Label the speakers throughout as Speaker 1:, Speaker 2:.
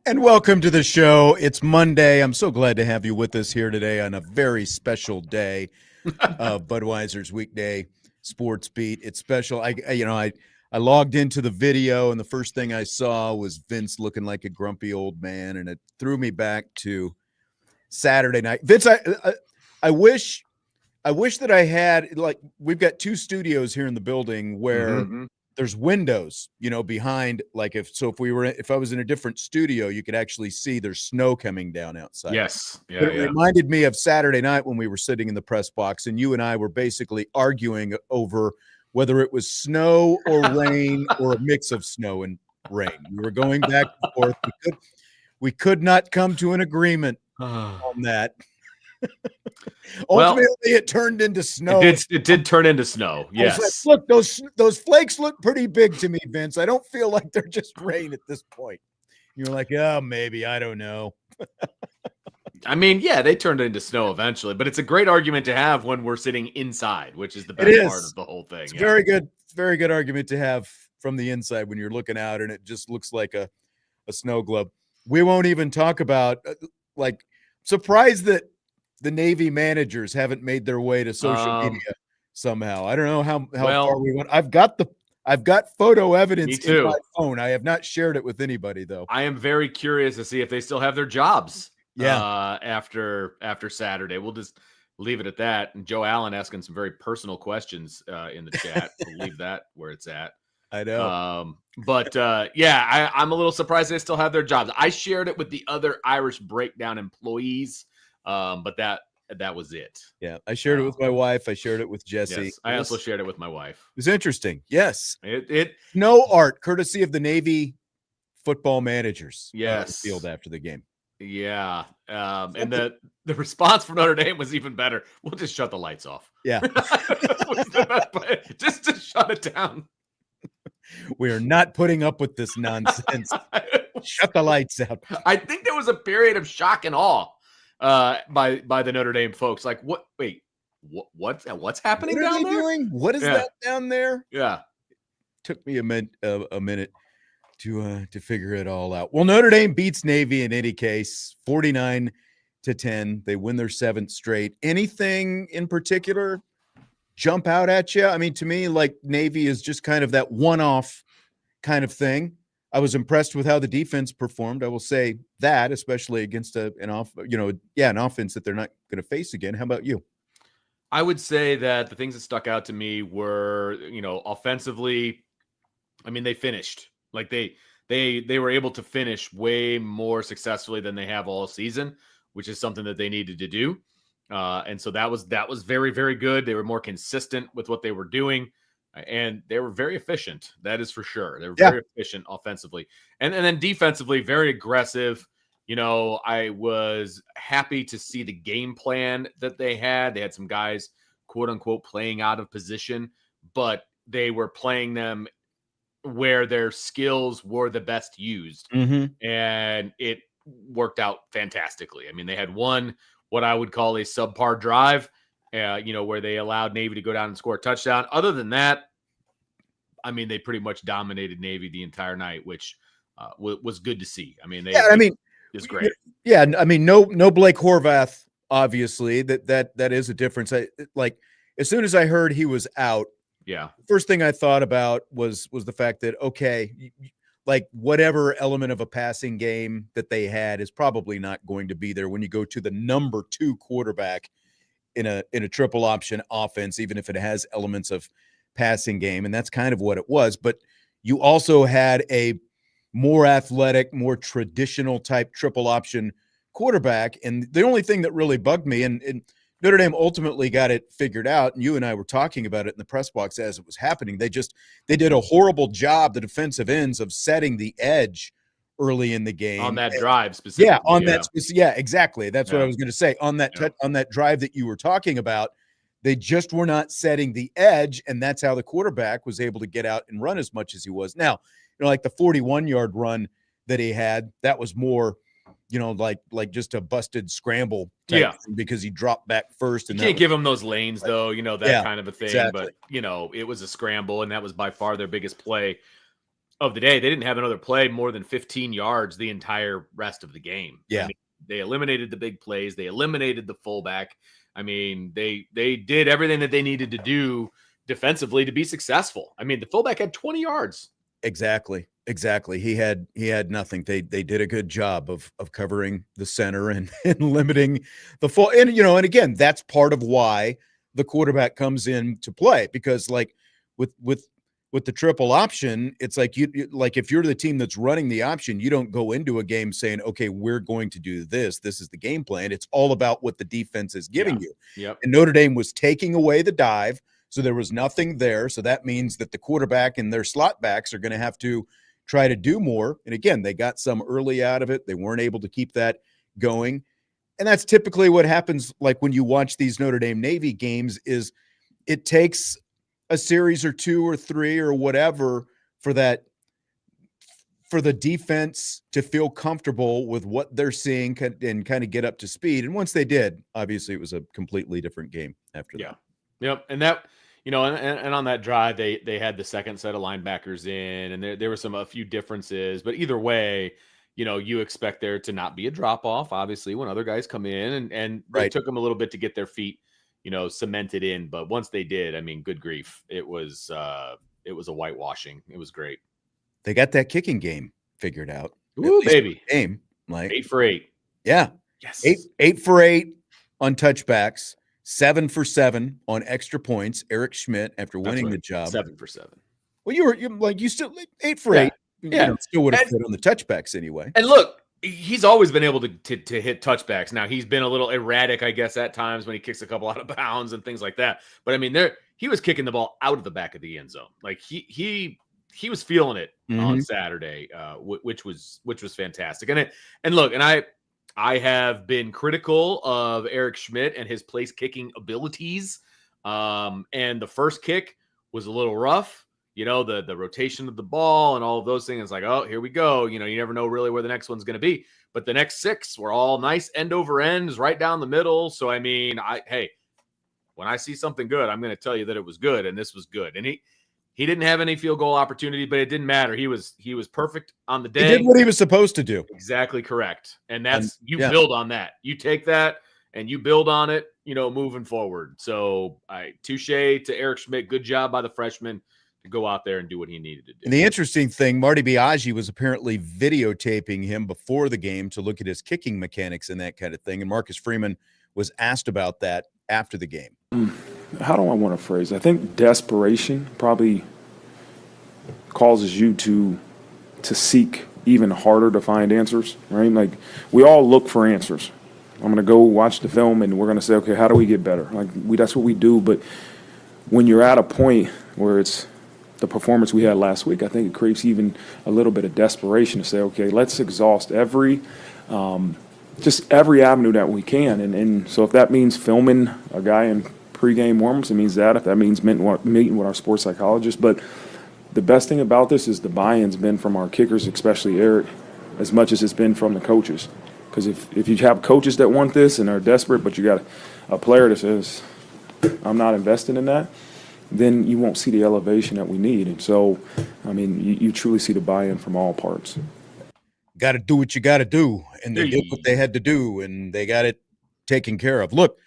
Speaker 1: And welcome to the show. It's Monday. I'm so glad to have you with us here today on a very special day of Budweiser's Weekday Sportsbeat. It's special. I logged into the video, and the first thing I saw was Vince looking like a grumpy old man, and it threw me back to Saturday night. Vince, I wish that I had, like, we've got two studios here in the building where there's windows, behind, like if I was in a different studio, you could actually see there's snow coming down outside.
Speaker 2: Yes.
Speaker 1: Yeah. It reminded me of Saturday night when we were sitting in the press box and you and I were basically arguing over whether it was snow or rain or a mix of snow and rain. We were going back and forth. We could not come to an agreement on that. Ultimately, it turned into snow.
Speaker 2: It did turn into snow. Yes.
Speaker 1: Like, look, those flakes look pretty big to me, Vince. I don't feel like they're just rain at this point. You're like, oh, maybe. I don't know.
Speaker 2: I mean, yeah, they turned into snow eventually, but it's a great argument to have when we're sitting inside, which is the best part of the whole thing.
Speaker 1: It's very good. Very good argument to have from the inside when you're looking out and it just looks like a snow globe. We won't even talk about, surprised that the Navy managers haven't made their way to social media somehow. I don't know how far we went. I've got photo evidence in my phone. I have not shared it with anybody, though.
Speaker 2: I am very curious to see if they still have their jobs.
Speaker 1: Yeah.
Speaker 2: After Saturday, we'll just leave it at that. And Joe Allen asking some very personal questions in the chat. We'll leave that where it's at.
Speaker 1: I know.
Speaker 2: I'm a little surprised they still have their jobs. I shared it with the other Irish Breakdown employees. But that was it.
Speaker 1: Yeah, I shared it with my wife. I shared it with Jesse.
Speaker 2: Yes, I also shared it with my wife.
Speaker 1: It was interesting. Yes,
Speaker 2: it
Speaker 1: no art, courtesy of the Navy football managers.
Speaker 2: Yes,
Speaker 1: field after the game.
Speaker 2: Yeah, and the response from Notre Dame was even better. We'll just shut the lights off.
Speaker 1: Yeah,
Speaker 2: just to shut it down.
Speaker 1: We are not putting up with this nonsense. Shut the lights out.
Speaker 2: I think there was a period of shock and awe. By the Notre Dame folks, like, what? Wait, what's happening down there?
Speaker 1: Doing? What is that down there?
Speaker 2: Yeah,
Speaker 1: took me a minute to figure it all out. Well, Notre Dame beats Navy in any case, 49-10. They win their 7th straight. Anything in particular jump out at you? I mean, to me, like, Navy is just kind of that one-off kind of thing. I was impressed with how the defense performed. I will say that, especially against an offense that they're not going to face again. How about you?
Speaker 2: I would say that the things that stuck out to me were, offensively. I mean, they finished like they were able to finish way more successfully than they have all season, which is something that they needed to do. And so that was very, very good. They were more consistent with what they were doing. And they were very efficient. That is for sure. They were very efficient offensively. And then defensively, very aggressive. I was happy to see the game plan that they had. They had some guys, quote unquote, playing out of position, but they were playing them where their skills were the best used.
Speaker 1: Mm-hmm.
Speaker 2: And it worked out fantastically. I mean, they had what I would call a subpar drive. Where they allowed Navy to go down and score a touchdown. Other than that, I mean, they pretty much dominated Navy the entire night, which was good to see. I mean, it's great.
Speaker 1: Yeah, I mean, no Blake Horvath, obviously. That is a difference. As soon as I heard he was out, first thing I thought about was the fact that, okay, like, whatever element of a passing game that they had is probably not going to be there when you go to the number 2 quarterback in a triple option offense, even if it has elements of passing game. And that's kind of what it was. But you also had a more athletic, more traditional type triple option quarterback. And the only thing that really bugged me, and Notre Dame ultimately got it figured out, and you and I were talking about it in the press box as it was happening. They did a horrible job, the defensive ends, of setting the edge early in the game.
Speaker 2: On that drive specifically.
Speaker 1: Exactly. That's what I was going to say. On that drive that you were talking about, they just were not setting the edge, and that's how the quarterback was able to get out and run as much as he was. Now, like the 41-yard run that he had, that was more, like just a busted scramble type thing because he dropped back first. And
Speaker 2: you can't give him those lanes, though, that kind of a thing.
Speaker 1: Exactly.
Speaker 2: But, it was a scramble, and that was by far their biggest play of the day. They didn't have another play more than 15 yards the entire rest of the game.
Speaker 1: Yeah.
Speaker 2: I mean, they eliminated the big plays. They eliminated the fullback. I mean, they did everything that they needed to do defensively to be successful. I mean, the fullback had 20 yards.
Speaker 1: Exactly. He had nothing. They did a good job of covering the center and limiting the full. And and again, that's part of why the quarterback comes in to play, because like with the triple option, it's like like if you're the team that's running the option, you don't go into a game saying, okay, we're going to do this. This is the game plan. It's all about what the defense is giving you.
Speaker 2: Yep.
Speaker 1: And Notre Dame was taking away the dive, so there was nothing there. So that means that the quarterback and their slot backs are going to have to try to do more. And again, they got some early out of it. They weren't able to keep that going. And that's typically what happens, like when you watch these Notre Dame Navy games, is it takes a series or two or three or whatever for the defense to feel comfortable with what they're seeing and kind of get up to speed. And once they did, obviously it was a completely different game after that.
Speaker 2: Yep. And that, and on that drive, they had the second set of linebackers in, and there were a few differences, but either way, you expect there to not be a drop off, obviously, when other guys come in, and it took them a little bit to get their feet cemented in. But once they did, I mean, good grief. It was a whitewashing. It was great.
Speaker 1: They got that kicking game figured out.
Speaker 2: Ooh, baby.
Speaker 1: Game. Like
Speaker 2: 8 for 8.
Speaker 1: Yeah.
Speaker 2: Yes.
Speaker 1: 8 for 8 on touchbacks, 7 for 7 on extra points. Eric Schmidt, after winning the job.
Speaker 2: 7 for 7.
Speaker 1: Well, you still 8 for 8.
Speaker 2: Yeah.
Speaker 1: Still would have fit on the touchbacks anyway.
Speaker 2: And look, he's always been able to hit touchbacks. Now, he's been a little erratic, I guess, at times when he kicks a couple out of bounds and things like that. But I mean, he was kicking the ball out of the back of the end zone. Like he was feeling it on Saturday, which was fantastic. And look, and I have been critical of Eric Schmidt and his place kicking abilities. And the first kick was a little rough. The rotation of the ball and all of those things. It's like, oh, here we go. You never know really where the next one's going to be. But the next 6 were all nice end over ends right down the middle. So, I mean, when I see something good, I'm going to tell you that it was good, and this was good. And he didn't have any field goal opportunity, but it didn't matter. He was perfect on the day.
Speaker 1: He did what he was supposed to do.
Speaker 2: Exactly correct. And build on that. You take that and you build on it, moving forward. So, touche to Eric Schmidt. Good job by the freshman to go out there and do what he needed to do.
Speaker 1: And the interesting thing, Marty Biaggi was apparently videotaping him before the game to look at his kicking mechanics and that kind of thing. And Marcus Freeman was asked about that after the game.
Speaker 3: How do I want to phrase it? I think desperation probably causes you to seek even harder to find answers, right? Like, we all look for answers. I'm going to go watch the film and we're going to say, okay, how do we get better? Like, that's what we do. But when you're at a point where it's the performance we had last week, I think it creates even a little bit of desperation to say, okay, let's exhaust every avenue that we can. And so if that means filming a guy in pregame warm-ups, it means that. If that means meeting with our sports psychologist. But the best thing about this is the buy-in's been from our kickers, especially Eric, as much as it's been from the coaches. Because if you have coaches that want this and are desperate, but you got a player that says, I'm not invested in that, then you won't see the elevation that we need. And so, I mean, you truly see the buy-in from all parts.
Speaker 1: Got to do what you got to do. And they did what they had to do, and they got it taken care of. Look,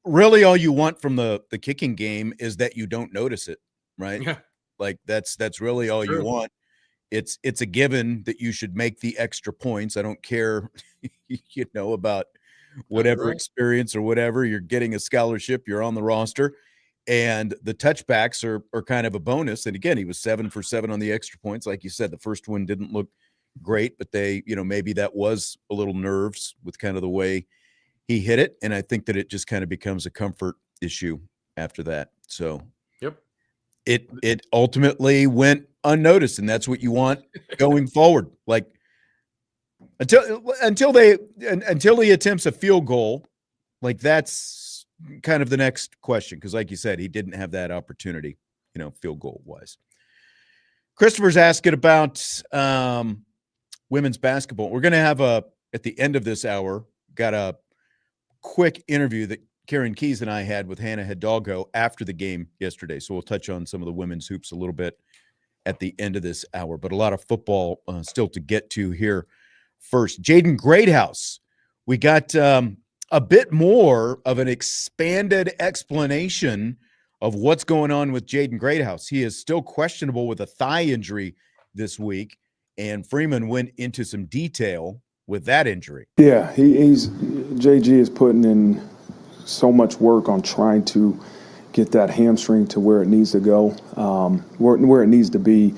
Speaker 1: really all you want from the kicking game is that you don't notice it, right?
Speaker 2: Yeah.
Speaker 1: Like, that's really all you want. It's a given that you should make the extra points. I don't care, about whatever experience or whatever. You're getting a scholarship. You're on the roster. And the touchbacks are kind of a bonus. And again, he was 7 for 7 on the extra points. Like you said, the first one didn't look great, but they, maybe that was a little nerves with kind of the way he hit it. And I think that it just kind of becomes a comfort issue after that. So it ultimately went unnoticed, and that's what you want going forward. Like until he attempts a field goal, like that's kind of the next question. Because like you said, he didn't have that opportunity, field goal wise. Christopher's asking about women's basketball. We're going to have at the end of this hour, got a quick interview that Karen Keys and I had with Hannah Hidalgo after the game yesterday. So we'll touch on some of the women's hoops a little bit at the end of this hour, but a lot of football still to get to here first. Jaden Greathouse, we got a bit more of an expanded explanation of what's going on with Jaden Greathouse. He is still questionable with a thigh injury this week, and Freeman went into some detail with that injury.
Speaker 3: Yeah, JG is putting in so much work on trying to get that hamstring to where it needs to go, where it needs to be.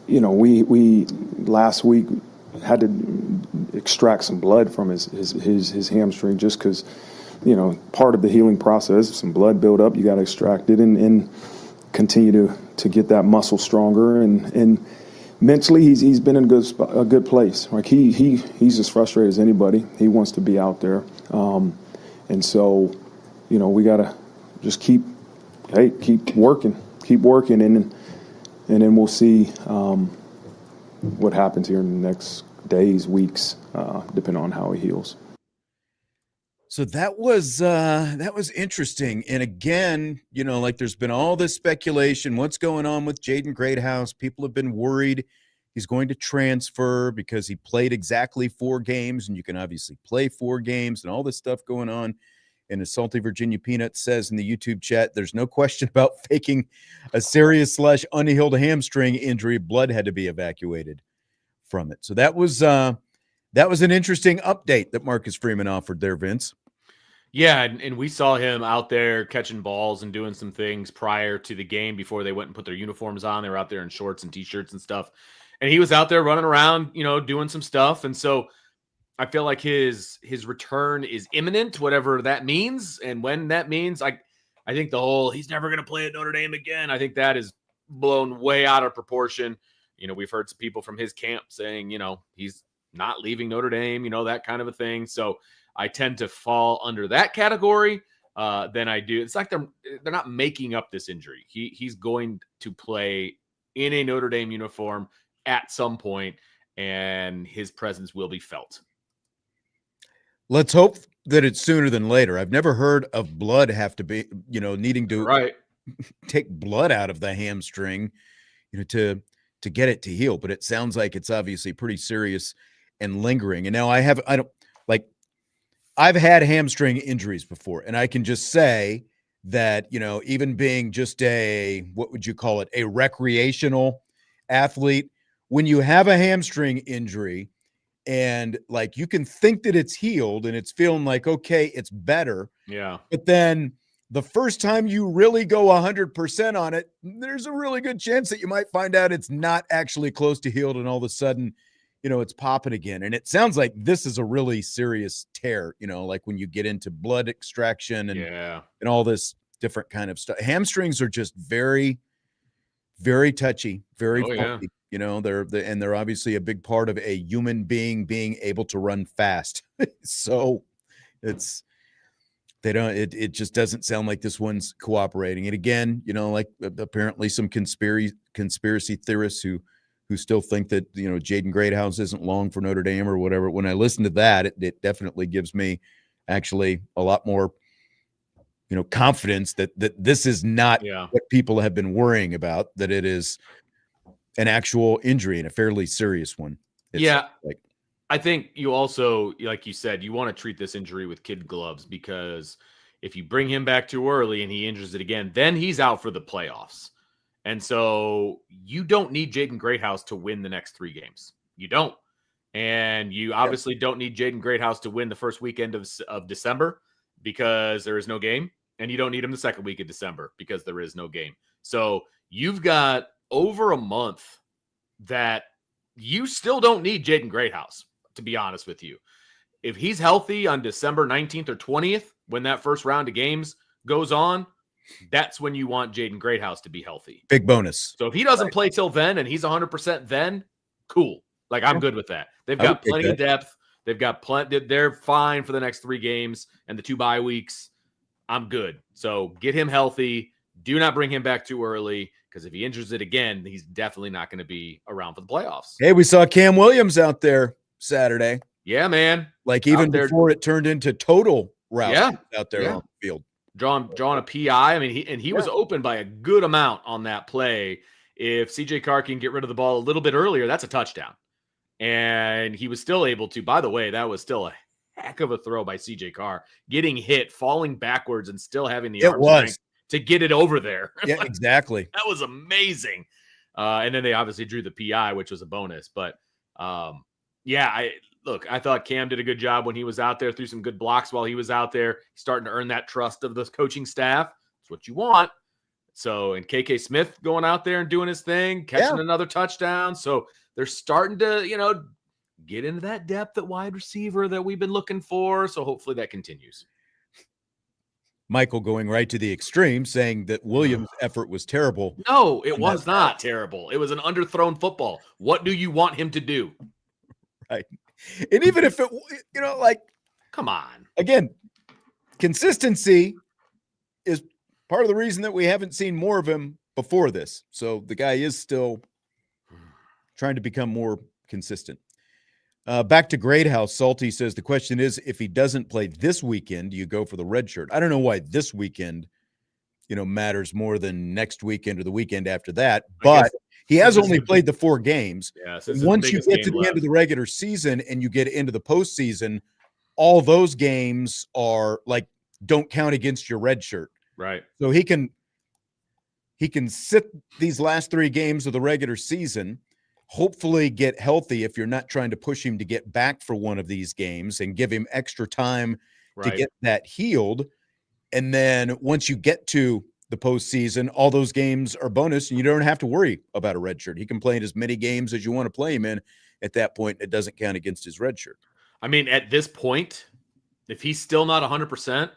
Speaker 3: We last week had to extract some blood from his hamstring just because, part of the healing process, some blood build up, you got to extract it and continue to get that muscle stronger. And mentally, he's been in a good place. Like he's as frustrated as anybody. He wants to be out there. And so, we got to just keep working, and then we'll see what happens here in the next days, weeks, depending on how he heals.
Speaker 1: So that was interesting. And again, there's been all this speculation, what's going on with Jaden Greathouse. People have been worried he's going to transfer because he played exactly 4 games, and you can obviously play 4 games and all this stuff going on. And as Salty Virginia Peanut says in the YouTube chat, there's no question about faking a serious / unhealed hamstring injury. Blood had to be evacuated from it. So that was an interesting update that Marcus Freeman offered there, Vince.
Speaker 2: Yeah, and we saw him out there catching balls and doing some things prior to the game before they went and put their uniforms on. They were out there in shorts and T-shirts and stuff. And he was out there running around, doing some stuff. And so I feel like his return is imminent, whatever that means. And when that means, I think the whole he's never going to play at Notre Dame again, I think that is blown way out of proportion. We've heard some people from his camp saying, he's not leaving Notre Dame, that kind of a thing. So I tend to fall under that category than I do. It's like they're not making up this injury. He's going to play in a Notre Dame uniform at some point, and his presence will be felt.
Speaker 1: Let's hope that it's sooner than later. I've never heard of blood have to be, needing to take blood out of the hamstring, to get it to heal. But it sounds like it's obviously pretty serious and lingering. And now I've had hamstring injuries before, and I can just say that, even being just what would you call it? A recreational athlete, when you have a hamstring injury, and you can think that it's healed and it's feeling like, okay, it's better.
Speaker 2: Yeah.
Speaker 1: But then the first time you really go 100% on it, there's a really good chance that you might find out it's not actually close to healed. And all of a sudden, it's popping again. And it sounds like this is a really serious tear, like when you get into blood extraction and all this different kind of stuff. Hamstrings are just very, very touchy, very funky. They're obviously a big part of a human being being able to run fast. So it just doesn't sound like this one's cooperating. And again, apparently some conspiracy theorists who still think that, Jaden Greathouse isn't long for Notre Dame or whatever. When I listen to that, it definitely gives me actually a lot more, confidence that this is not what people have been worrying about, that it is an actual injury and a fairly serious one.
Speaker 2: I think you also, like you said, you want to treat this injury with kid gloves, because if you bring him back too early and he injures it again, then he's out for the playoffs. And so you don't need Jaden Greathouse to win the next 3 games. You don't. And you obviously don't need Jaden Greathouse to win the first weekend of December, because there is no game. And you don't need him the second week of December because there is no game. So you've got over a month that you still don't need Jaden Greathouse, to be honest with you. If he's healthy on December 19th or 20th, when that first round of games goes on, that's when you want Jaden Greathouse to be healthy.
Speaker 1: Big bonus.
Speaker 2: So if he doesn't play till then and he's 100% then, cool. Like, I'm good with that. They've got plenty of depth. They've got plenty. They're fine for the next 3 games and the 2 bye weeks. I'm good. So get him healthy. Do not bring him back too early, because if he injures it again, he's definitely not going to be around for the playoffs.
Speaker 1: Hey, we saw Cam Williams out there Saturday.
Speaker 2: Yeah, man.
Speaker 1: Like, even before it turned into total route out there on the field.
Speaker 2: Drawing a PI. I mean, he was open by a good amount on that play. If CJ Carr can get rid of the ball a little bit earlier, that's a touchdown. And he was still able to. By the way, that was still a heck of a throw by CJ Carr, getting hit, falling backwards, and still having the arm strength to get it over there.
Speaker 1: Yeah, exactly.
Speaker 2: That was amazing. And then they obviously drew the PI, which was a bonus. But I thought Cam did a good job when he was out there, threw some good blocks while he was out there, starting to earn that trust of the coaching staff. That's what you want. So, and KK Smith going out there and doing his thing, catching another touchdown. So they're starting to, get into that depth at wide receiver that we've been looking for. So hopefully that continues.
Speaker 1: Michael going right to the extreme, saying that Williams' effort was terrible.
Speaker 2: No, it was not terrible. It was an underthrown football. What do you want him to do?
Speaker 1: Right. And even if it,
Speaker 2: come on.
Speaker 1: Again, consistency is part of the reason that we haven't seen more of him before this. So the guy is still trying to become more consistent. Back to Greathouse, Salty says the question is, if he doesn't play this weekend, do you go for the red shirt? I don't know why this weekend, matters more than next weekend or the weekend after that, but he has only played the 4 games.
Speaker 2: Yeah,
Speaker 1: once you get to the end of the regular season and you get into the postseason, all those games are don't count against your red shirt.
Speaker 2: Right.
Speaker 1: So he can sit these last 3 games of the regular season, hopefully get healthy if you're not trying to push him to get back for one of these games, and give him extra time to get that healed. And then once you get to the postseason, all those games are bonus, and you don't have to worry about a red shirt. He can play in as many games as you want to play him in at that point. It doesn't count against his red shirt.
Speaker 2: I mean, at this point, if he's still not 100%,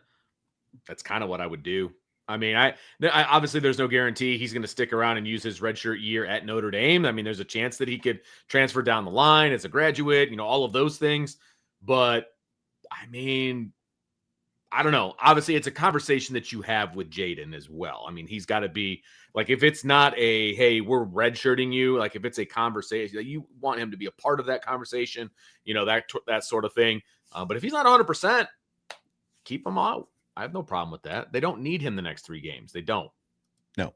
Speaker 2: that's kind of what I would do. I mean, I obviously there's no guarantee he's going to stick around and use his redshirt year at Notre Dame. I mean, there's a chance that he could transfer down the line as a graduate, all of those things. But I mean, I don't know. Obviously, it's a conversation that you have with Jaden as well. I mean, he's got to be if it's not a, hey, we're redshirting you, if it's a conversation, you want him to be a part of that conversation, that sort of thing. But if he's not 100%, keep him out. I have no problem with that. They don't need him the next 3 games. They don't.
Speaker 1: No.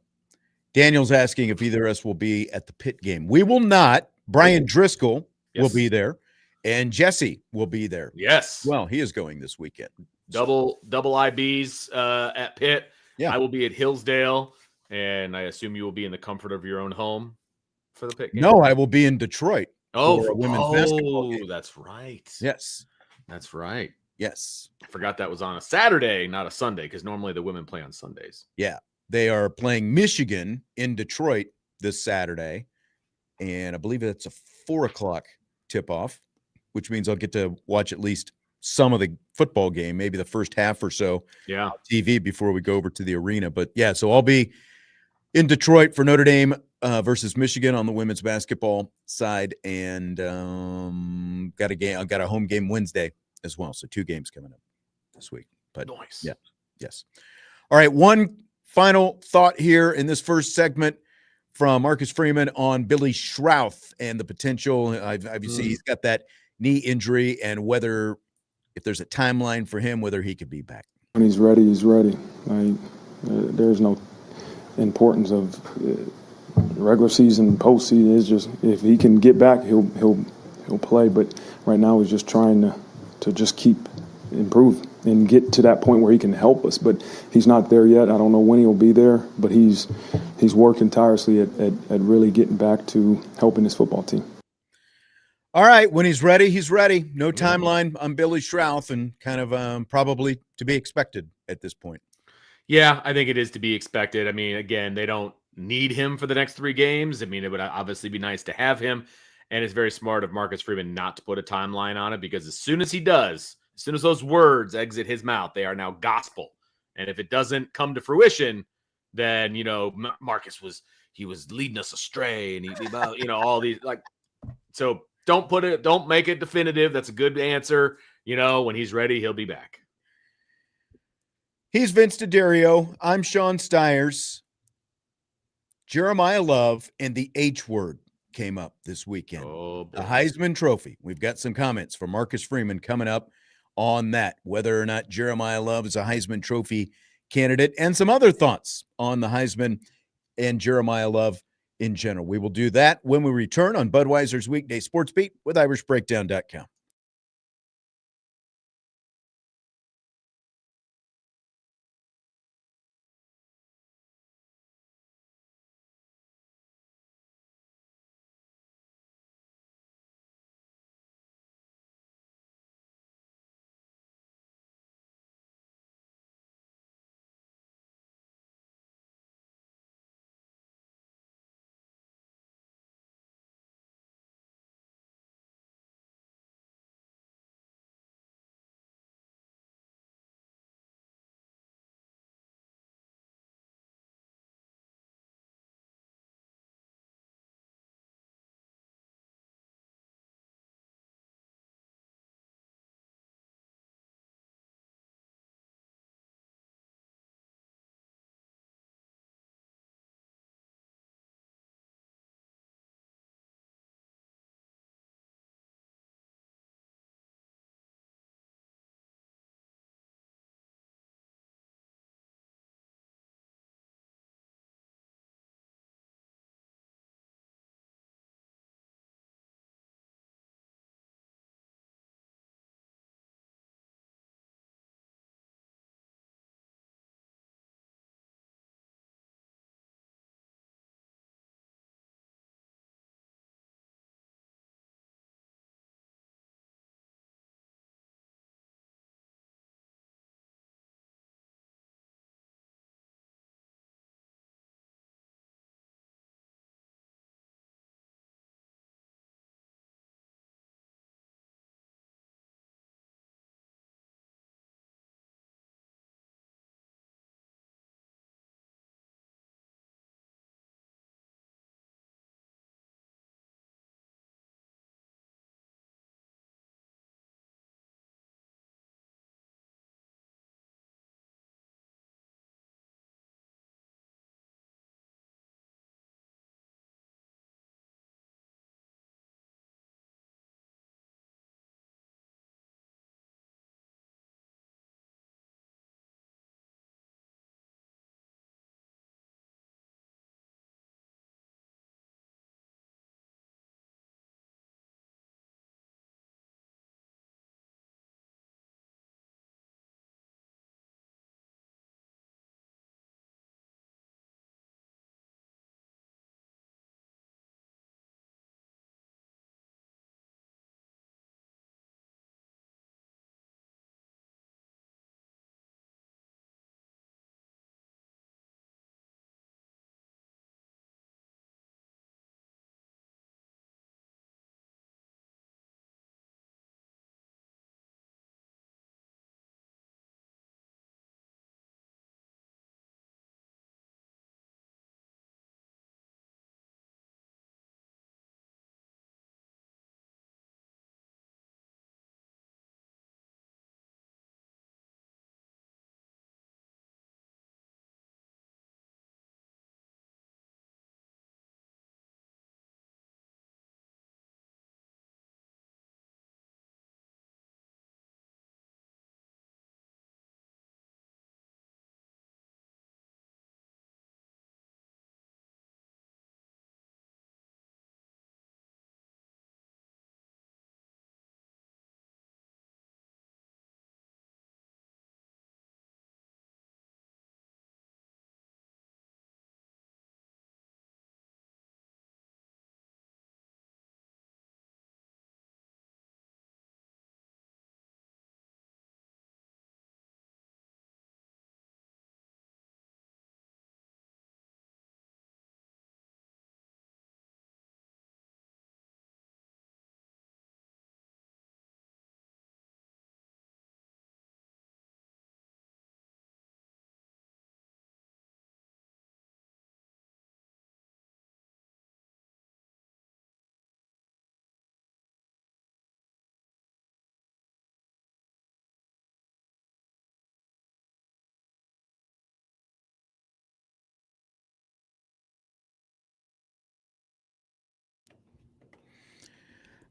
Speaker 1: Daniel's asking if either of us will be at the Pitt game. We will not. Brian Driscoll will be there, and Jesse will be there.
Speaker 2: Yes.
Speaker 1: Well, he is going this weekend.
Speaker 2: Double IBs at Pitt.
Speaker 1: Yeah.
Speaker 2: I will be at Hillsdale, and I assume you will be in the comfort of your own home for the Pitt game.
Speaker 1: No, I will be in Detroit.
Speaker 2: For
Speaker 1: a women's basketball game.
Speaker 2: That's right.
Speaker 1: Yes.
Speaker 2: That's right.
Speaker 1: Yes.
Speaker 2: I forgot that was on a Saturday, not a Sunday, because normally the women play on Sundays.
Speaker 1: Yeah. They are playing Michigan in Detroit this Saturday, and I believe that's a 4:00 tip-off, which means I'll get to watch at least some of the football game, maybe the first half or so on TV before we go over to the arena. But, yeah, so I'll be in Detroit for Notre Dame versus Michigan on the women's basketball side, and got a home game Wednesday as well. So 2 games coming up this week. But
Speaker 2: nice.
Speaker 1: Yeah. Yes. All right. One final thought here in this first segment from Marcus Freeman on Billy Schrauth and the potential. Obviously, he's got that knee injury, and if there's a timeline for him, whether he could be back.
Speaker 3: When he's ready, he's ready. There's no importance of regular season, postseason. It's just if he can get back, he'll play. But right now, he's just trying to just keep improving and get to that point where he can help us. But he's not there yet. I don't know when he'll be there, but he's working tirelessly at really getting back to helping his football team.
Speaker 1: All right. When he's ready, he's ready. No timeline on Billy Schrauth, and kind of probably to be expected at this point.
Speaker 2: Yeah, I think it is to be expected. I mean, again, they don't need him for the next 3 games. I mean, it would obviously be nice to have him. And it's very smart of Marcus Freeman not to put a timeline on it, because as soon as he does, as soon as those words exit his mouth, they are now gospel. And if it doesn't come to fruition, then, Marcus was leading us astray, and he all these, so Don't make it definitive. That's a good answer. When he's ready, he'll be back.
Speaker 1: He's Vince D'Addario. I'm Sean Stiers. Jeremiyah Love and the H word came up this weekend.
Speaker 2: Oh, boy.
Speaker 1: The Heisman Trophy. We've got some comments from Marcus Freeman coming up on that, whether or not Jeremiyah Love is a Heisman Trophy candidate, and some other thoughts on the Heisman and Jeremiyah Love in general. We will do that when we return on Budweiser's Weekday Sports Beat with IrishBreakdown.com.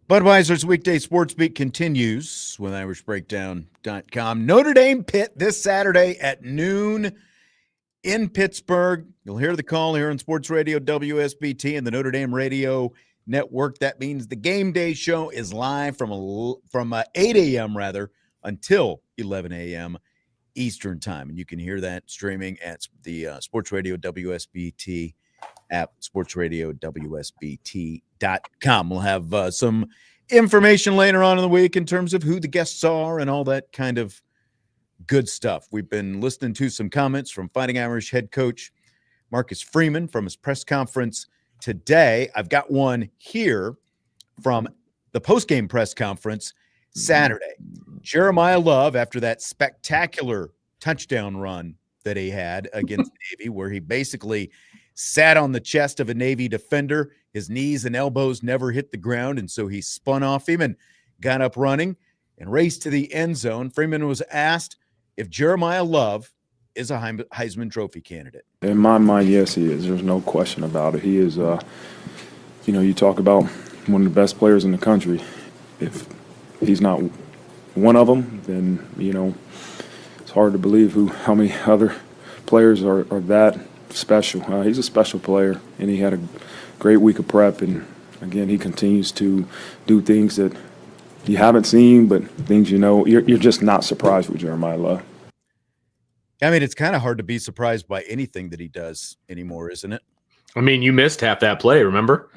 Speaker 1: Budweiser's Weekday Sportsbeat continues with IrishBreakdown.com. Notre Dame Pitt this Saturday at noon in Pittsburgh. You'll hear the call here on Sports Radio WSBT and the Notre Dame Radio Network. That means the game day show is live from 8 a.m. until 11 a.m. Eastern time. And you can hear that streaming at the Sports Radio WSBT app, sportsradiowsbt.com. We'll have some information later on in the week in terms of who the guests are and all that kind of good stuff. We've been listening to some comments from Fighting Irish head coach Marcus Freeman from his press conference today. I've got one here from the post-game press conference Saturday. Jeremiyah Love, after that spectacular touchdown run that he had against Navy, where he basically sat on the chest of a Navy defender. His knees and elbows never hit the ground, and so he spun off him and got up running and raced to the end zone. Freeman was asked if Jeremiyah Love is a Heisman Trophy candidate.
Speaker 3: In my mind, yes, he is. There's no question about it. He is, you talk about one of the best players in the country. If he's not one of them, then, it's hard to believe how many other players are that special. He's a special player, and he had a great week of prep, and again, he continues to do things that you haven't seen, but things you're just not surprised with Jeremiyah Love.
Speaker 1: I mean, it's kind of hard to be surprised by anything that he does anymore, isn't it?
Speaker 2: I mean, you missed half that play, remember?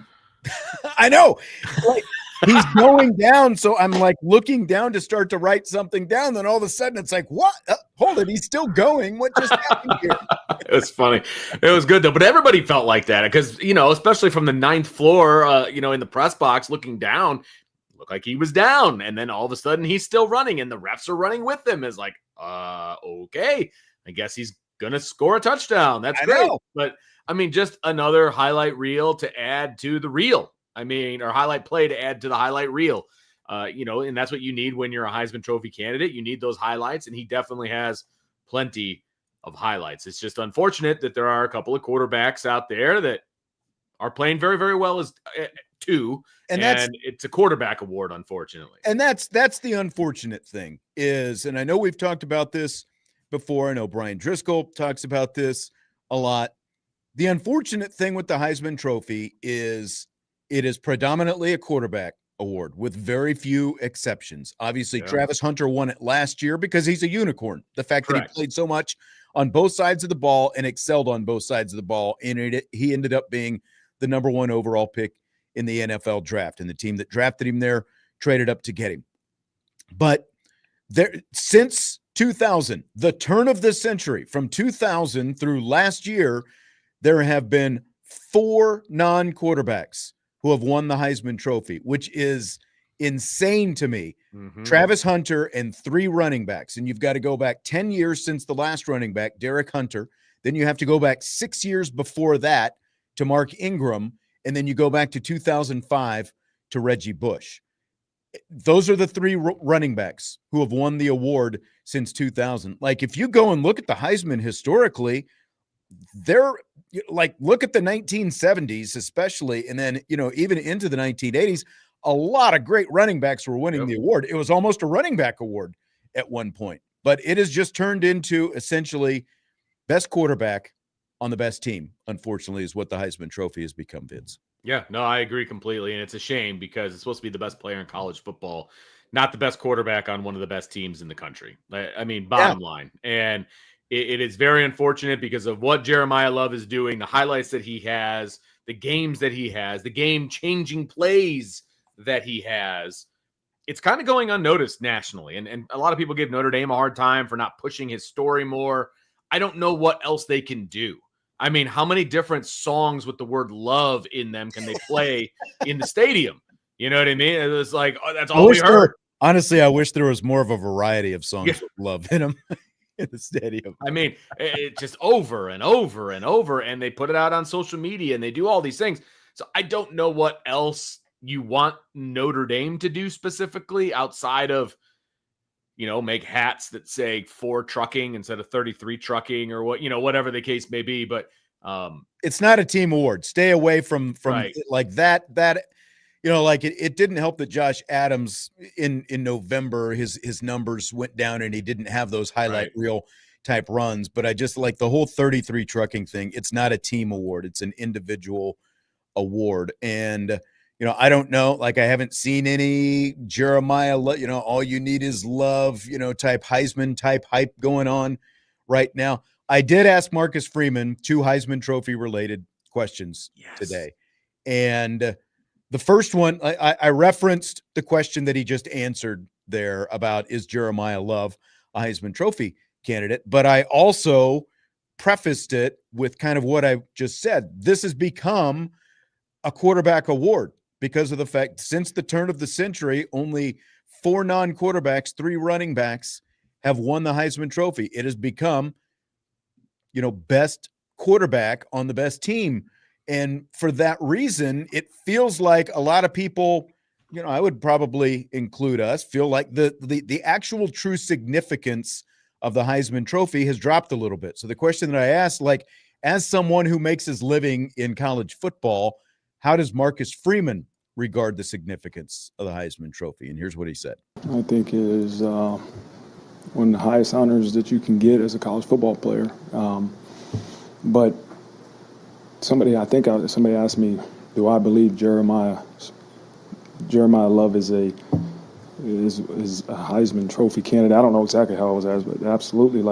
Speaker 1: I know. Like, he's going down, so I'm like looking down to start to write something down. Then all of a sudden it's like, what? Hold it, he's still going. What just happened here?
Speaker 2: It was funny. It was good, though. But everybody felt like that because, especially from the 9th floor, in the press box looking down, looked like he was down. And then all of a sudden he's still running and the refs are running with him. It's like, okay, I guess he's going to score a touchdown. That's great. But, I mean, just another highlight reel to add to the reel. Or highlight play to add to the highlight reel. And that's what you need when you're a Heisman Trophy candidate. You need those highlights, and he definitely has plenty of highlights. It's just unfortunate that there are a couple of quarterbacks out there that are playing very, very well as two, and it's a quarterback award, unfortunately.
Speaker 1: And that's the unfortunate thing is, and I know we've talked about this before. I know Brian Driscoll talks about this a lot. The unfortunate thing with the Heisman Trophy is it is predominantly a quarterback award with very few exceptions. Obviously, yeah. Travis Hunter won it last year because he's a unicorn. The fact that he played so much on both sides of the ball and excelled on both sides of the ball, and he ended up being the number 1 overall pick in the NFL draft, and the team that drafted him there traded up to get him. But since 2000, the turn of this century, from 2000 through last year, there have been 4 non-quarterbacks who have won the Heisman Trophy, which is insane to me. Mm-hmm. Travis Hunter and 3 running backs. And you've got to go back 10 years since the last running back, Derek Hunter. Then you have to go back 6 years before that to Mark Ingram. And then you go back to 2005 to Reggie Bush. Those are the 3 running backs who have won the award since 2000. Like, if you go and look at the Heisman historically, they're like, look at the 1970s, especially, and then, even into the 1980s, a lot of great running backs were winning the award. It was almost a running back award at one point, but it has just turned into essentially best quarterback on the best team, unfortunately, is what the Heisman Trophy has become, Vince.
Speaker 2: Yeah, no, I agree completely. And it's a shame because it's supposed to be the best player in college football, not the best quarterback on one of the best teams in the country. I mean, bottom line. And it is very unfortunate because of what Jeremiyah Love is doing, the highlights that he has, the games that he has, the game-changing plays that he has. It's kind of going unnoticed nationally. And a lot of people give Notre Dame a hard time for not pushing his story more. I don't know what else they can do. I mean, how many different songs with the word love in them can they play in the stadium? You know what I mean? It was like, that's all we heard.
Speaker 1: Honestly, I wish there was more of a variety of songs with love in them. In the stadium.
Speaker 2: I mean, it's just over and over and over, and they put it out on social media and they do all these things. So I don't know what else you want Notre Dame to do specifically outside of, make hats that say 4 trucking instead of 33 trucking or whatever the case may be. But
Speaker 1: it's not a team award. Stay away from like that. like it didn't help that Josh Adams in November, his numbers went down and he didn't have those highlight reel type runs. But I just like the whole 33 trucking thing. It's not a team award. It's an individual award. And, I don't know, like I haven't seen any Jeremiyah, all you need is love, type Heisman type hype going on right now. I did ask Marcus Freeman 2 Heisman Trophy related questions today. And the first one, I referenced the question that he just answered there about is Jeremiyah Love a Heisman Trophy candidate, but I also prefaced it with kind of what I just said. This has become a quarterback award because of the fact since the turn of the century, only 4 non-quarterbacks, 3 running backs have won the Heisman Trophy. It has become, best quarterback on the best team. And for that reason, it feels like a lot of people, I would probably include us, feel like the actual true significance of the Heisman Trophy has dropped a little bit. So the question that I asked, like, as someone who makes his living in college football, how does Marcus Freeman regard the significance of the Heisman Trophy? And here's what he said.
Speaker 3: I think it is one of the highest honors that you can get as a college football player. But somebody asked me, do I believe Jeremiyah Love is a Heisman Trophy candidate? I don't know exactly how it was asked, but absolutely.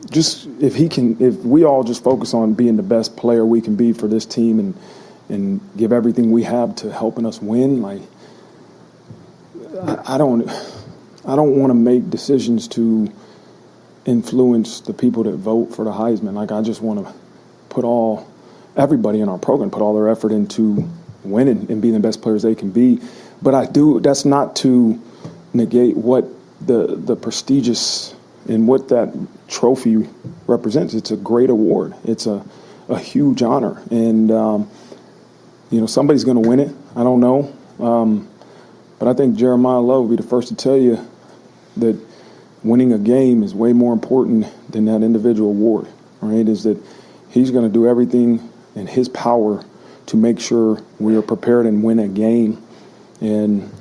Speaker 3: Just if we all just focus on being the best player we can be for this team and give everything we have to helping us win, like I don't want to make decisions to influence the people that vote for the Heisman. Like I just want to put everybody in our program put all their effort into winning and being the best players they can be. But that's not to negate what the prestigious and what that trophy represents. It's a great award. It's a huge honor. And, somebody's going to win it. I don't know. But I think Jeremiyah Love will be the first to tell you that winning a game is way more important than that individual award, right? Is that he's going to do everything in his power to make sure we are prepared and win a game. And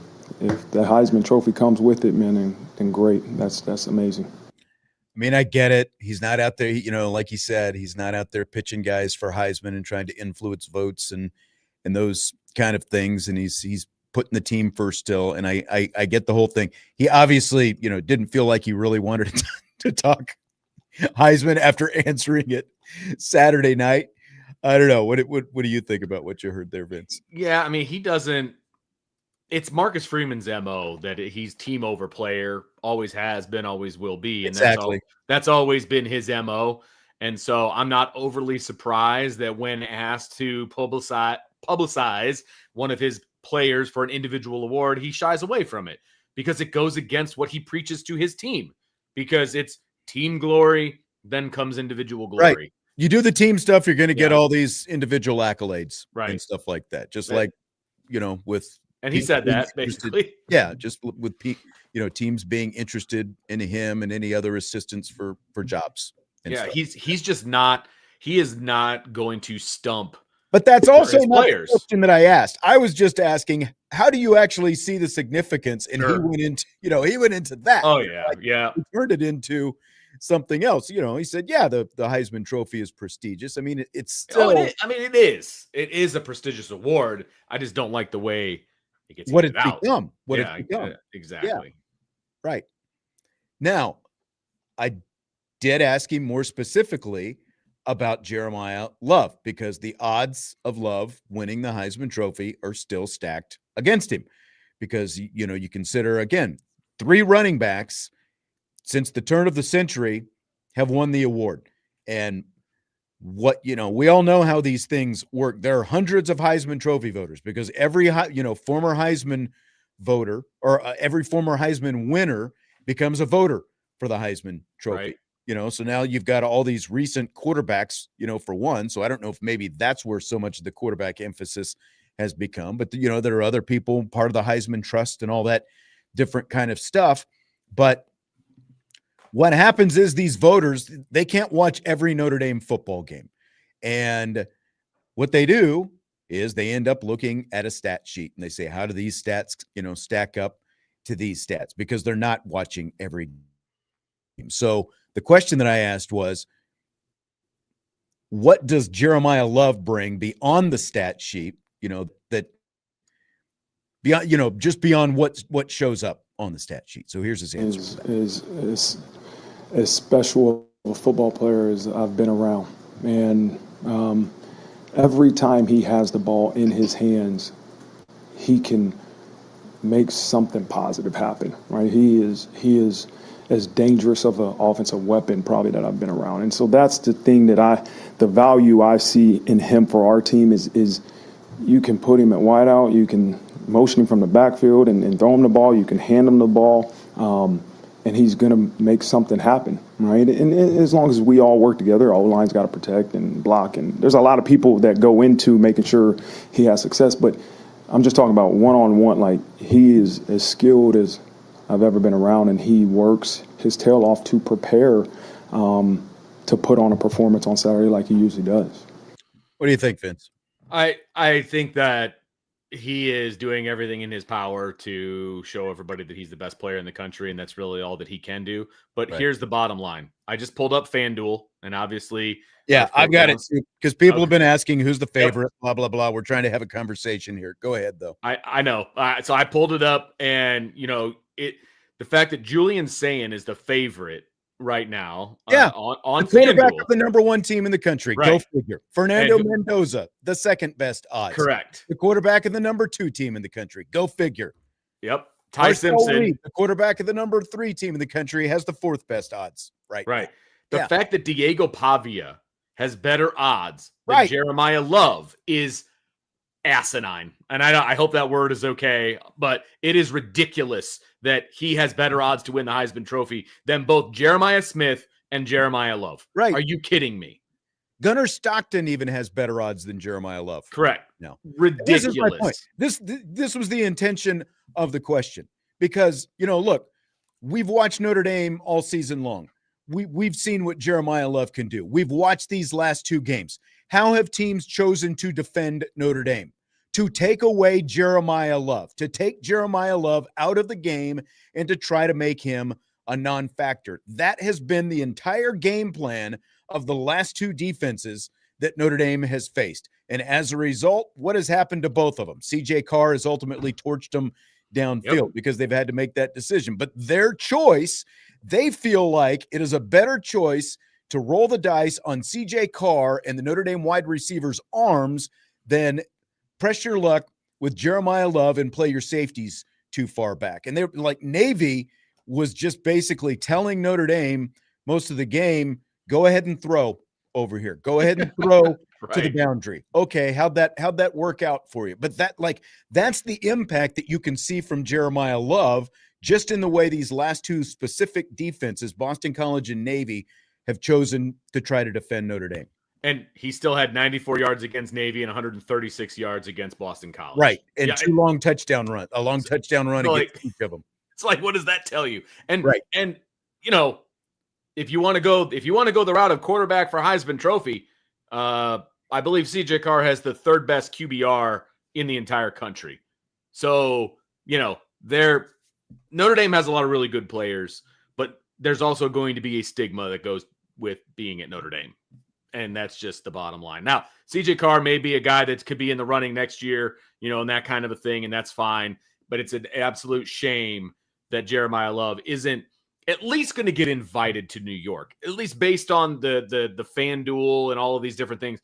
Speaker 3: if the Heisman Trophy comes with it, man, then great. That's amazing.
Speaker 1: I mean, I get it. He's not out there, like he said, he's not out there pitching guys for Heisman and trying to influence votes and those kind of things. And he's putting the team first still. And I get the whole thing. He obviously, didn't feel like he really wanted to talk Heisman after answering it Saturday night. I don't know. What do you think about what you heard there, Vince?
Speaker 2: Yeah, I mean, he doesn't. It's Marcus Freeman's MO that he's team over player, always has been, always will be. And
Speaker 1: exactly.
Speaker 2: That's always been his MO. And so I'm not overly surprised that when asked to publicize one of his players for an individual award, he shies away from it because it goes against what he preaches to his team, because it's team glory, then comes individual glory.
Speaker 1: Right. You do the team stuff, you're going to get all these individual accolades and stuff like that. Just like, with.
Speaker 2: And he said that basically.
Speaker 1: Yeah, just with teams being interested in him and any other assistants for jobs.
Speaker 2: Yeah, he's just not. He is not going to stump.
Speaker 1: But that's also not the question that I asked. I was just asking, how do you actually see the significance? And he went into that.
Speaker 2: Oh yeah, yeah.
Speaker 1: He turned it into something else. He said, yeah, the Heisman Trophy is prestigious. I mean, it's still.
Speaker 2: It is. It is a prestigious award. I just don't like the way it gets
Speaker 1: what it's
Speaker 2: become.
Speaker 1: Become.
Speaker 2: Exactly.
Speaker 1: Yeah. Right. Now, I did ask him more specifically about Jeremiyah Love, because the odds of Love winning the Heisman Trophy are still stacked against him, because, you consider, again, 3 running backs since the turn of the century have won the award. And we all know how these things work. There are hundreds of Heisman Trophy voters, because every, former Heisman voter or every former Heisman winner becomes a voter for the Heisman Trophy. Right. So now you've got all these recent quarterbacks, for one. So I don't know if maybe that's where so much of the quarterback emphasis has become. But, there are other people part of the Heisman Trust and all that different kind of stuff. But what happens is these voters, they can't watch every Notre Dame football game. And what they do is they end up looking at a stat sheet and they say, how do these stats, stack up to these stats? Because they're not watching every game. So the question that I asked was, what does Jeremiyah Love bring beyond the stat sheet? That beyond, just beyond what shows up on the stat sheet. So here's his answer.
Speaker 3: Is as special a football player as I've been around, and every time he has the ball in his hands, he can make something positive happen. Right? He is as dangerous of an offensive weapon probably that I've been around, and so that's the thing the value I see in him for our team is you can put him at wideout, you can motion him from the backfield and throw him the ball, you can hand him the ball, and he's going to make something happen, right? And as long as we all work together, our line's got to protect and block, and there's a lot of people that go into making sure he has success, but I'm just talking about one-on-one. Like, he is as skilled as I've ever been around, and he works his tail off to prepare to put on a performance on Saturday like he usually does.
Speaker 1: What do you think, Vince?
Speaker 2: I think that he is doing everything in his power to show everybody that he's the best player in the country, and that's really all that he can do. But Here's the bottom line. I just pulled up FanDuel, and obviously...
Speaker 1: Yeah, I've got it, because people have been asking who's the favorite, blah, blah, blah. We're trying to have a conversation here. Go ahead, though.
Speaker 2: I know. So I pulled it up, and, the fact that Julian Sayin is the favorite right now on
Speaker 1: the quarterback
Speaker 2: FanDuel.
Speaker 1: of the number one team in the country. Right. Go figure. Fernando Mendoza, the second best odds.
Speaker 2: Correct.
Speaker 1: The quarterback of the number 2 team in the country. Go figure.
Speaker 2: Yep. Ty Simpson,
Speaker 1: Reed, the quarterback of the number 3 team in the country, has the 4th best odds. Right.
Speaker 2: The fact that Diego Pavia has better odds than Jeremiyah Love is asinine. And I hope that word is okay, but it is ridiculous that he has better odds to win the Heisman Trophy than both Jeremiah Smith and Jeremiyah Love.
Speaker 1: Right.
Speaker 2: Are you kidding me?
Speaker 1: Gunnar Stockton even has better odds than Jeremiyah Love.
Speaker 2: Correct.
Speaker 1: No.
Speaker 2: Ridiculous.
Speaker 1: This is my point. This was the intention of the question, because, look, we've watched Notre Dame all season long. We've seen what Jeremiyah Love can do. We've watched these last 2 games. How have teams chosen to defend Notre Dame? To take away Jeremiyah Love, to take Jeremiyah Love out of the game and to try to make him a non-factor. That has been the entire game plan of the last 2 defenses that Notre Dame has faced. And as a result, what has happened to both of them? CJ Carr has ultimately torched them downfield because they've had to make that decision. But their choice, they feel like it is a better choice to roll the dice on CJ Carr and the Notre Dame wide receivers' arms than press your luck with Jeremiyah Love and play your safeties too far back. And they're like, Navy was just basically telling Notre Dame most of the game, go ahead and throw over here. Go ahead and throw to the boundary. Okay, how'd that work out for you? But that's the impact that you can see from Jeremiyah Love just in the way these last 2 specific defenses, Boston College and Navy, have chosen to try to defend Notre Dame.
Speaker 2: And he still had 94 yards against Navy and 136 yards against Boston College.
Speaker 1: Right. And a long touchdown run against each of them.
Speaker 2: It's like, what does that tell you? And if you want to go the route of quarterback for Heisman Trophy, I believe CJ Carr has the 3rd best QBR in the entire country. So, Notre Dame has a lot of really good players, but there's also going to be a stigma that goes with being at Notre Dame. And that's just the bottom line. Now, CJ Carr may be a guy that could be in the running next year, and that kind of a thing, and that's fine. But it's an absolute shame that Jeremiyah Love isn't at least going to get invited to New York, at least based on the FanDuel and all of these different things.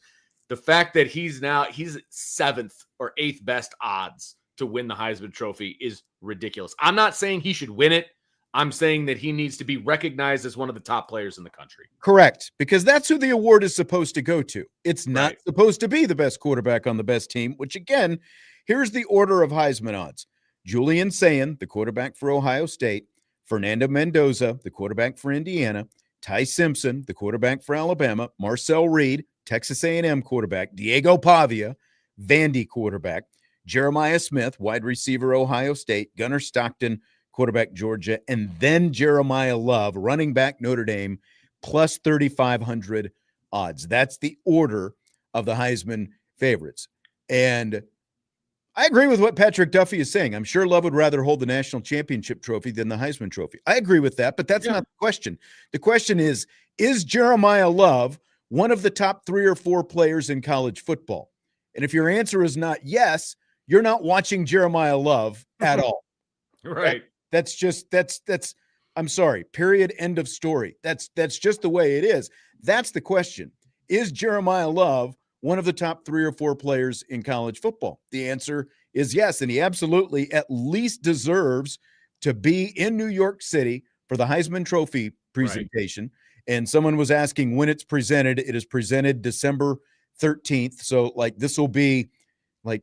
Speaker 2: The fact that he's 7th or 8th best odds to win the Heisman Trophy is ridiculous. I'm not saying he should win it. I'm saying that he needs to be recognized as one of the top players in the country.
Speaker 1: Correct, because that's who the award is supposed to go to. It's not supposed to be the best quarterback on the best team, which, again, here's the order of Heisman odds. Julian Sayin, the quarterback for Ohio State, Fernando Mendoza, the quarterback for Indiana, Ty Simpson, the quarterback for Alabama, Marcel Reed, Texas A&M quarterback, Diego Pavia, Vandy quarterback, Jeremiah Smith, wide receiver, Ohio State, Gunnar Stockton, quarterback, Georgia, and then Jeremiyah Love, running back, Notre Dame, plus 3,500 odds. That's the order of the Heisman favorites. And I agree with what Patrick Duffy is saying. I'm sure Love would rather hold the national championship trophy than the Heisman Trophy. I agree with that, but that's not the question. The question is Jeremiyah Love one of the top 3 or 4 players in college football? And if your answer is not yes, you're not watching Jeremiyah Love at all.
Speaker 2: Right.
Speaker 1: That's I'm sorry, period, end of story. That's just the way it is. That's the question. Is Jeremiyah Love one of the top 3 or 4 players in college football? The answer is yes, and he absolutely at least deserves to be in New York City for the Heisman Trophy presentation. Right. And someone was asking when it's presented. It is presented December 13th. So, like, this will be like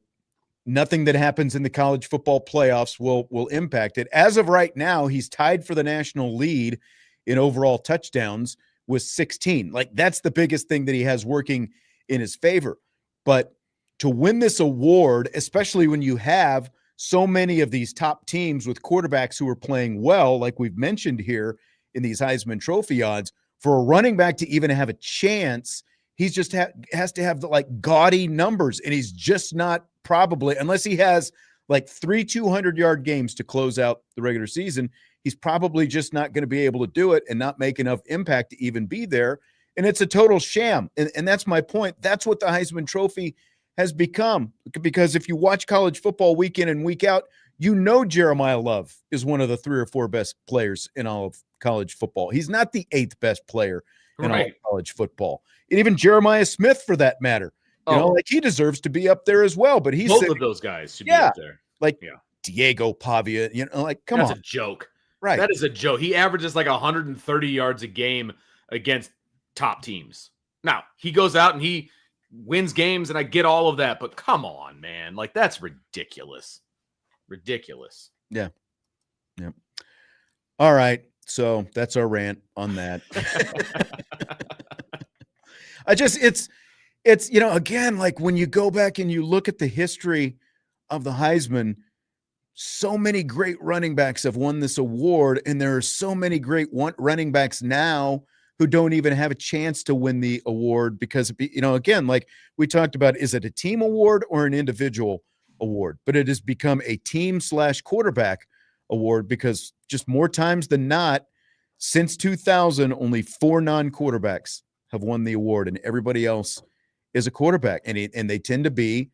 Speaker 1: nothing that happens in the college football playoffs will impact it. As of right now, he's tied for the national lead in overall touchdowns with 16. Like, that's the biggest thing that he has working in his favor. But to win this award, especially when you have so many of these top teams with quarterbacks who are playing well, like we've mentioned here in these Heisman Trophy odds, for a running back to even have a chance, he's just has to have the like gaudy numbers, and he's just not probably, unless he has like 3 200-yard games to close out the regular season, he's probably just not going to be able to do it and not make enough impact to even be there. And it's a total sham. And that's my point. That's what the Heisman Trophy has become. Because if you watch college football week in and week out, you know Jeremiyah Love is one of the 3 or 4 best players in all of college football. He's not the 8th best player in all of college football. And even Jeremiah Smith, for that matter. You know, like, he deserves to be up there as well. But he's
Speaker 2: both of those guys should be up there.
Speaker 1: Like Diego Pavia, you know, like, come on.
Speaker 2: That's a joke.
Speaker 1: Right.
Speaker 2: That is a joke. He averages like 130 yards a game against top teams. Now, he goes out and he wins games, and I get all of that, but come on, man. Like, that's ridiculous. Ridiculous.
Speaker 1: Yeah. Yeah. All right. So that's our rant on that. It's, you know, again, like, when you go back and you look at the history of the Heisman, so many great running backs have won this award, and there are so many great running backs now who don't even have a chance to win the award because, you know, again, like we talked about, is it a team award or an individual award? But it has become a team/quarterback award because just more times than not, since 2000, only 4 non-quarterbacks have won the award, and everybody else is a quarterback, and they tend to be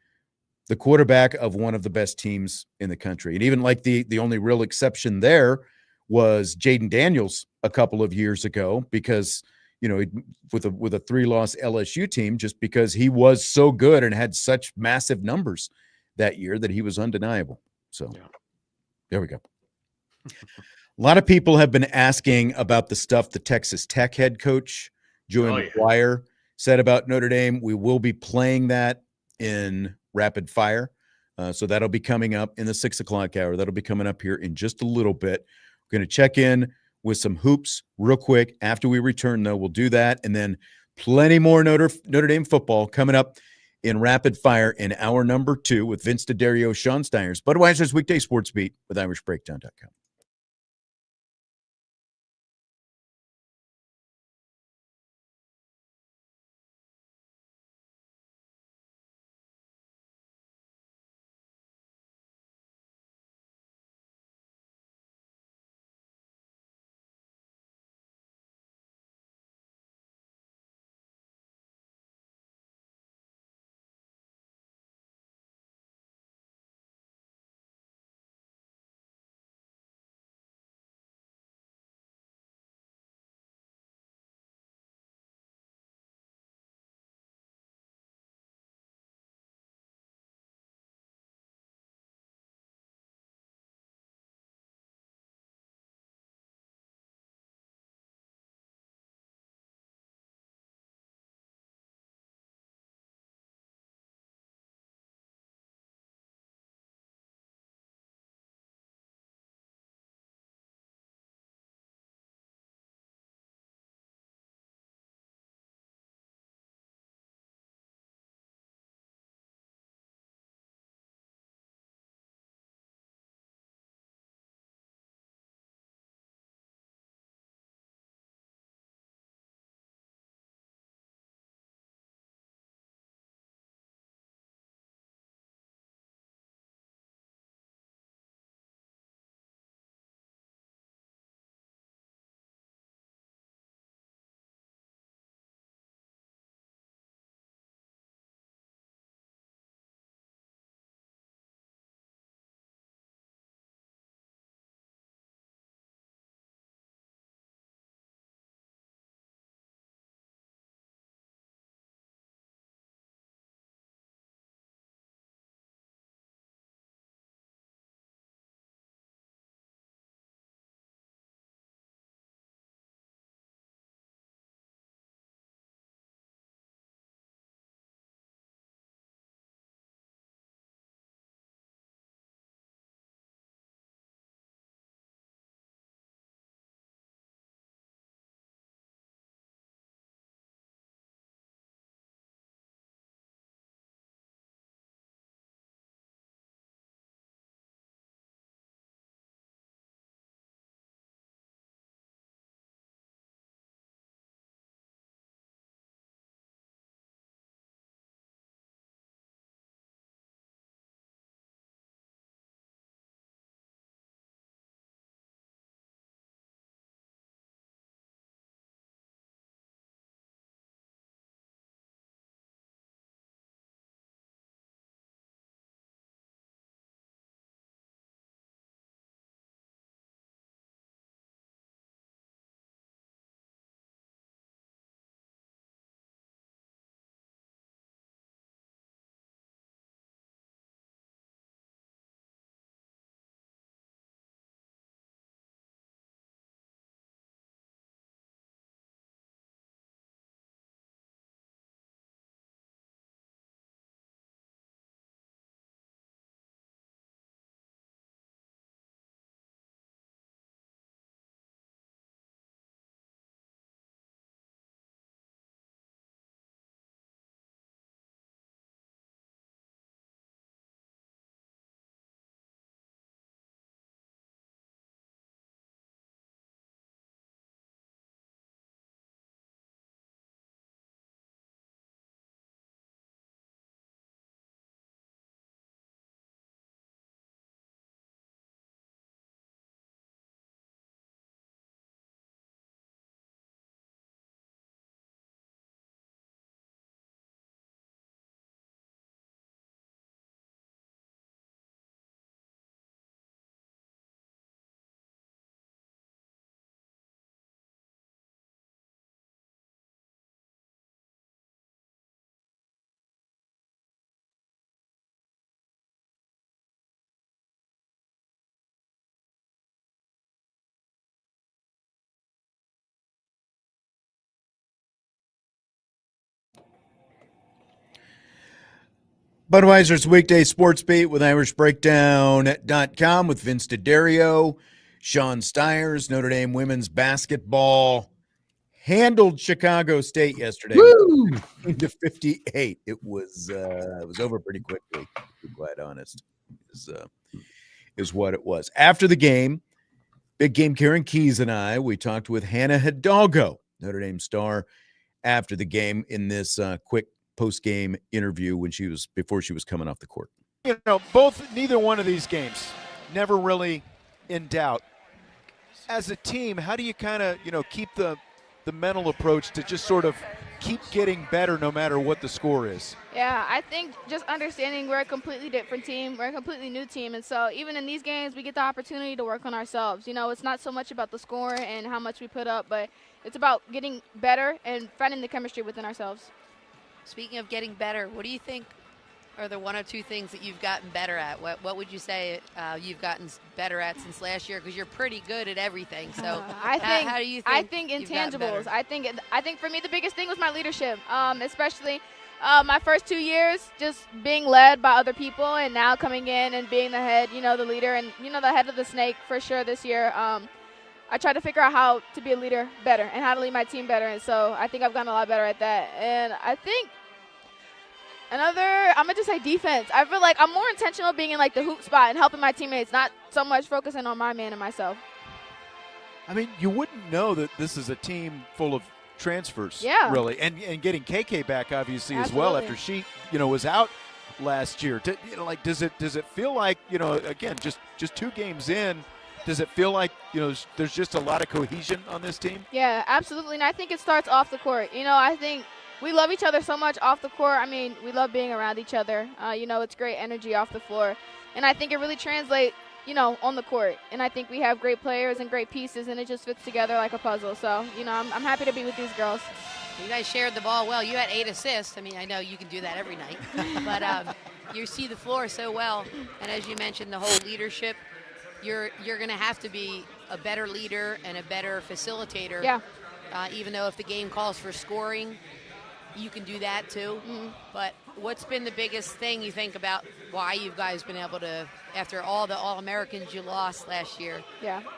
Speaker 1: the quarterback of one of the best teams in the country. And even like the only real exception there was Jaden Daniels a couple of years ago, because, you know, with a 3-loss LSU team, just because he was so good and had such massive numbers that year that he was undeniable. So there we go. A lot of people have been asking about the stuff the Texas Tech head coach, Joey McGuire, said about Notre Dame. We will be playing that in rapid fire. So that'll be coming up in the 6 o'clock hour. That'll be coming up here in just a little bit. We're going to check in with some hoops real quick. After we return, though, we'll do that. And then plenty more Notre Dame football coming up in rapid fire in hour number 2 with Vince D'Addario, Sean Steiners, Budweiser's Weekday Sports Beat with IrishBreakdown.com. Budweiser's Weekday Sportsbeat with IrishBreakdown.com with Vince D'Addario, Sean Stiers. Notre Dame women's basketball handled Chicago State yesterday.
Speaker 2: Woo!
Speaker 1: 58. It was over pretty quickly, to be quite honest. Is what it was. After the game, Big Game Karen Keys and we talked with Hannah Hidalgo, Notre Dame star, after the game in this quick post-game interview before she was coming off the court.
Speaker 4: Neither one of these games never really in doubt. As a team, how do you kind of, keep the mental approach to just sort of keep getting better no matter what the score is?
Speaker 5: Yeah, I think just understanding we're a completely different team. We're a completely new team. And so even in these games, we get the opportunity to work on ourselves. It's not so much about the score and how much we put up, but it's about getting better and finding the chemistry within ourselves.
Speaker 6: Speaking of getting better, what do you think are the one or two things that you've gotten better at? What would you say you've gotten better at since last year? Because you're pretty good at everything. So how do you think?
Speaker 5: I think intangibles. I think for me the biggest thing was my leadership, especially my first 2 years just being led by other people, and now coming in and being the head, the leader, and the head of the snake for sure this year. I tried to figure out how to be a leader better and how to lead my team better, and so I think I've gotten a lot better at that. And I think I'm going to just say defense. I feel like I'm more intentional being in, the hoop spot and helping my teammates, not so much focusing on my man and myself.
Speaker 4: I mean, you wouldn't know that this is a team full of transfers, really, and getting KK back, obviously, as well, after she, was out last year. Does it feel like, again, just 2 games in, does it feel like, there's just a lot of cohesion on this team?
Speaker 5: Yeah, absolutely. And I think it starts off the court. I think we love each other so much off the court. I mean, we love being around each other. It's great energy off the floor. And I think it really translates, on the court. And I think we have great players and great pieces, and it just fits together like a puzzle. So, I'm happy to be with these girls.
Speaker 6: You guys shared the ball well. You had 8 assists. I mean, I know you can do that every night. But you see the floor so well. And as you mentioned, the whole leadership, you're going to have to be a better leader and a better facilitator.
Speaker 5: Yeah.
Speaker 6: Even though if the game calls for scoring, you can do that too. Mm-hmm. But what's been the biggest thing you think about why you guys been able to, after all the All-Americans you lost last year,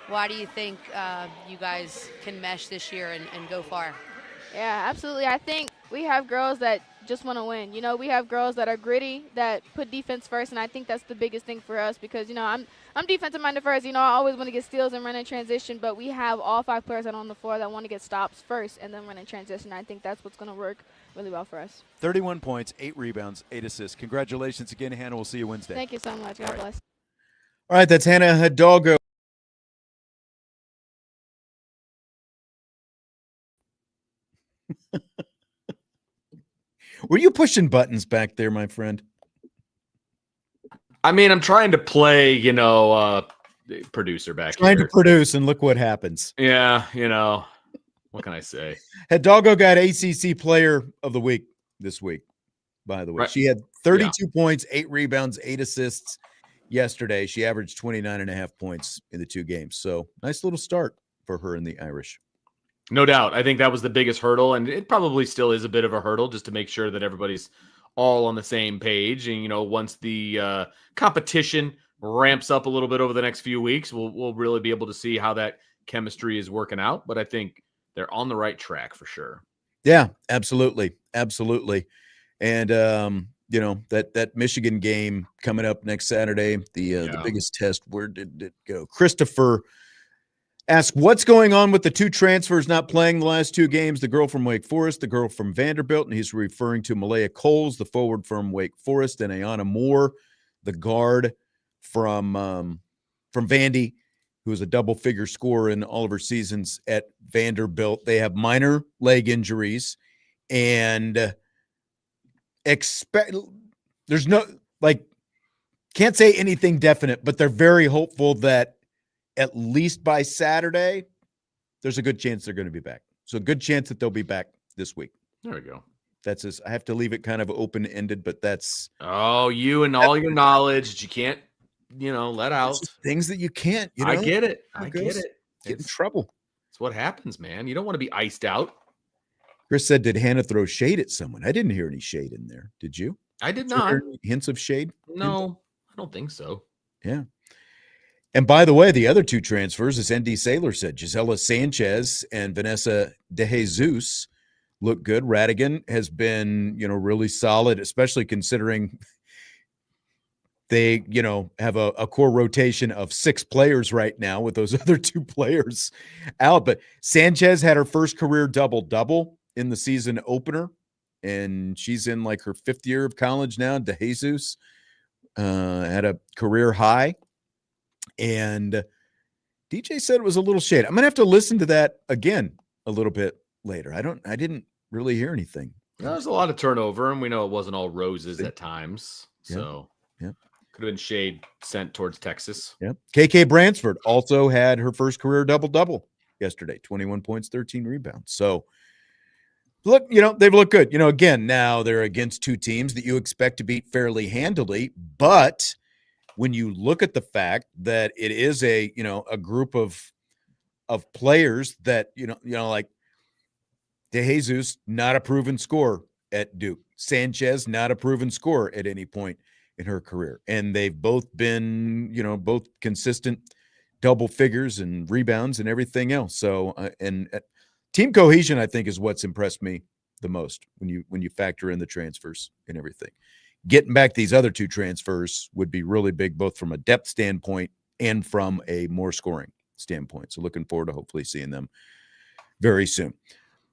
Speaker 6: why do you think you guys can mesh this year and go far?
Speaker 5: Yeah, absolutely. I think we have girls that just want to win. We have girls that are gritty, that put defense first, and I think that's the biggest thing for us because, I'm defensive minded first. I always want to get steals and run in transition, but we have all 5 players out on the floor that want to get stops first and then run in transition. I think that's what's going to work really well for us.
Speaker 4: 31 points, 8 rebounds, 8 assists. Congratulations again, Hannah. We'll see you Wednesday.
Speaker 5: Thank you so much. God bless.
Speaker 1: All right, that's Hannah Hidalgo. Were you pushing buttons back there, my friend?
Speaker 2: I mean, I'm trying to play, producer back here.
Speaker 1: Trying to produce, and look what happens.
Speaker 2: Yeah, what can I say?
Speaker 1: Hidalgo got ACC Player of the Week this week, by the way. Right. She had 32 points, 8 rebounds, 8 assists yesterday. She averaged 29.5 points in the 2 games. So nice little start for her in the Irish.
Speaker 2: No doubt. I think that was the biggest hurdle, and it probably still is a bit of a hurdle just to make sure that everybody's all on the same page. And, once the competition ramps up a little bit over the next few weeks, we'll really be able to see how that chemistry is working out. But I think they're on the right track for sure.
Speaker 1: Yeah, absolutely. Absolutely. And, that Michigan game coming up next Saturday, the biggest test, where did it go? Christopher ask what's going on with the 2 transfers not playing the last 2 games, the girl from Wake Forest, the girl from Vanderbilt, and he's referring to Malaya Coles, the forward from Wake Forest, and Ayana Moore, the guard from Vandy, who is a double-figure scorer in all of her seasons at Vanderbilt. They have minor leg injuries, and there's no, can't say anything definite, but they're very hopeful that at least by Saturday, there's a good chance they're going to be back. So a good chance that they'll be back this week.
Speaker 2: There we go.
Speaker 1: That's just, I have to leave it kind of open-ended, but that's...
Speaker 2: Oh, you and all your knowledge that you can't, let out.
Speaker 1: Things that you can't,
Speaker 2: I get it. I get it.
Speaker 1: Get in trouble.
Speaker 2: It's what happens, man. You don't want to be iced out.
Speaker 1: Chris said, did Hannah throw shade at someone? I didn't hear any shade in there. Did you?
Speaker 2: I did not.
Speaker 1: Hints of shade?
Speaker 2: No, I don't think so.
Speaker 1: Yeah. And by the way, the other two transfers, as ND Saylor said, Gisela Sanchez and Vanessa De Jesus look good. Radigan has been, really solid, especially considering they, have a core rotation of 6 players right now with those other 2 players out. But Sanchez had her first career double-double in the season opener, and she's in like her 5th year of college now. De Jesus had a career high. And DJ said it was a little shade. I'm going to have to listen to that again a little bit later. I didn't really hear anything.
Speaker 2: There's a lot of turnover, and we know it wasn't all roses at times. So
Speaker 1: yeah.
Speaker 2: Could have been shade sent towards Texas.
Speaker 1: Yeah. KK Bransford also had her first career double-double yesterday, 21 points, 13 rebounds. So look, they've looked good. Again, now they're against 2 teams that you expect to beat fairly handily, but when you look at the fact that it is a group of players that, like De Jesus, not a proven scorer at Duke. Sanchez, not a proven scorer at any point in her career. And they've both been, both consistent double figures and rebounds and everything else. So, team cohesion, I think, is what's impressed me the most when you factor in the transfers and everything. Getting back these other 2 transfers would be really big, both from a depth standpoint and from a more scoring standpoint. So looking forward to hopefully seeing them very soon.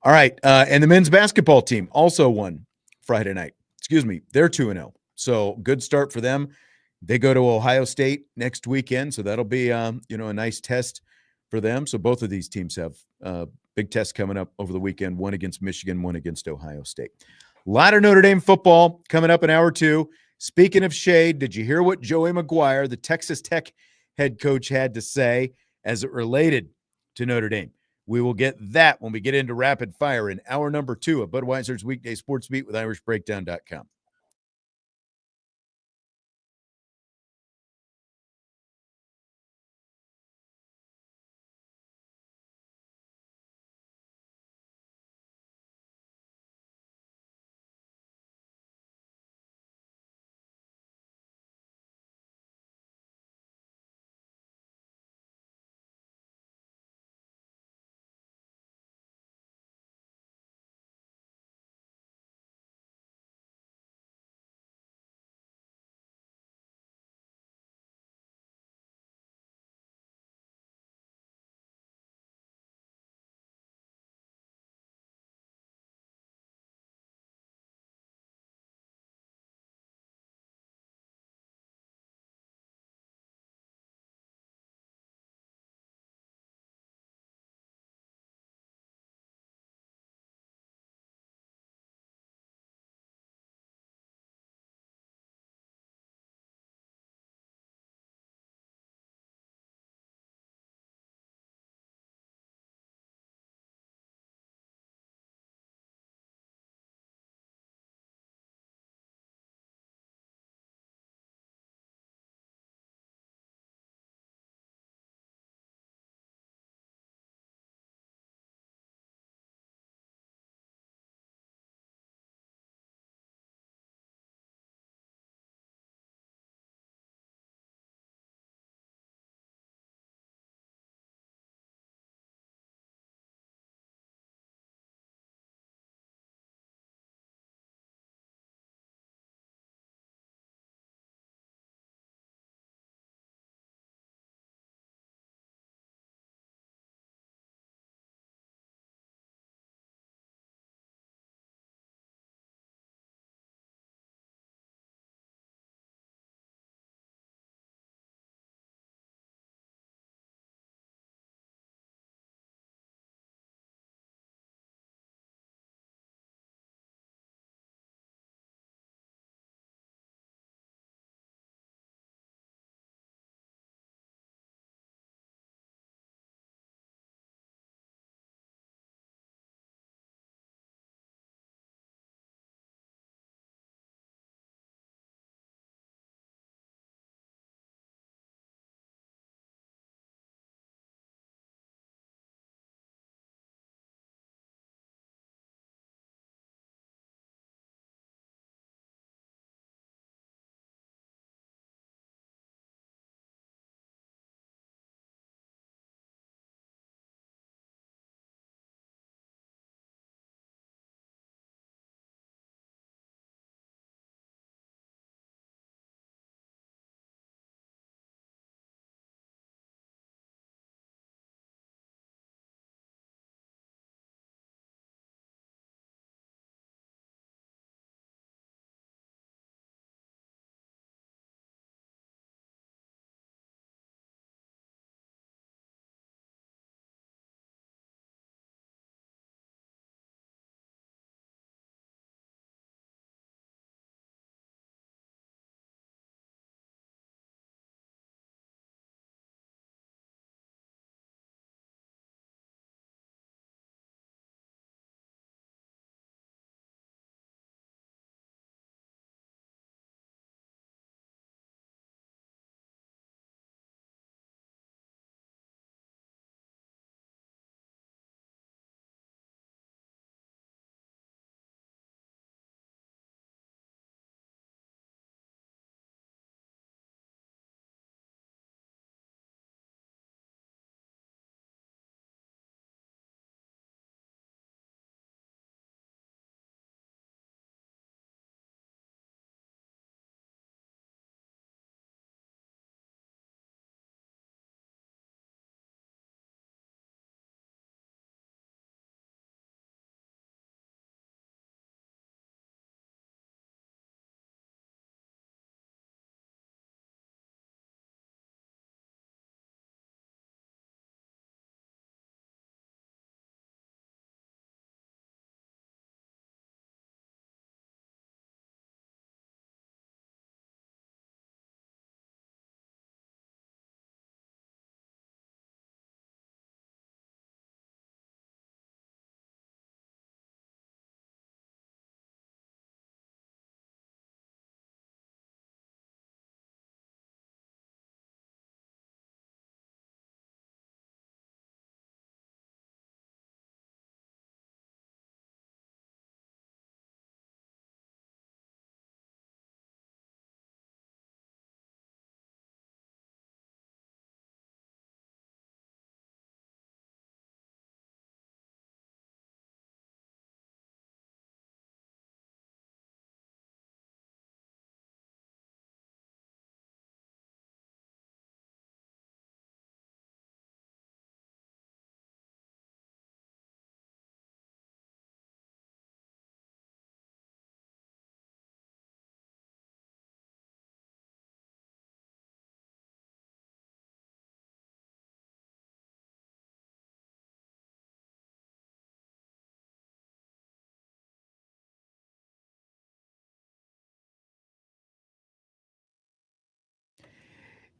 Speaker 1: All right. And the men's basketball team also won Friday night. They're 2-0. So good start for them. They go to Ohio State next weekend. So that'll be, a nice test for them. So both of these teams have big tests coming up over the weekend, one against Michigan, one against Ohio State. A lot of Notre Dame football coming up in hour 2. Speaking of shade, did you hear what Joey McGuire, the Texas Tech head coach, had to say as it related to Notre Dame? We will get that when we get into rapid fire in hour number 2 of Budweiser's Weekday Sports Beat with IrishBreakdown.com.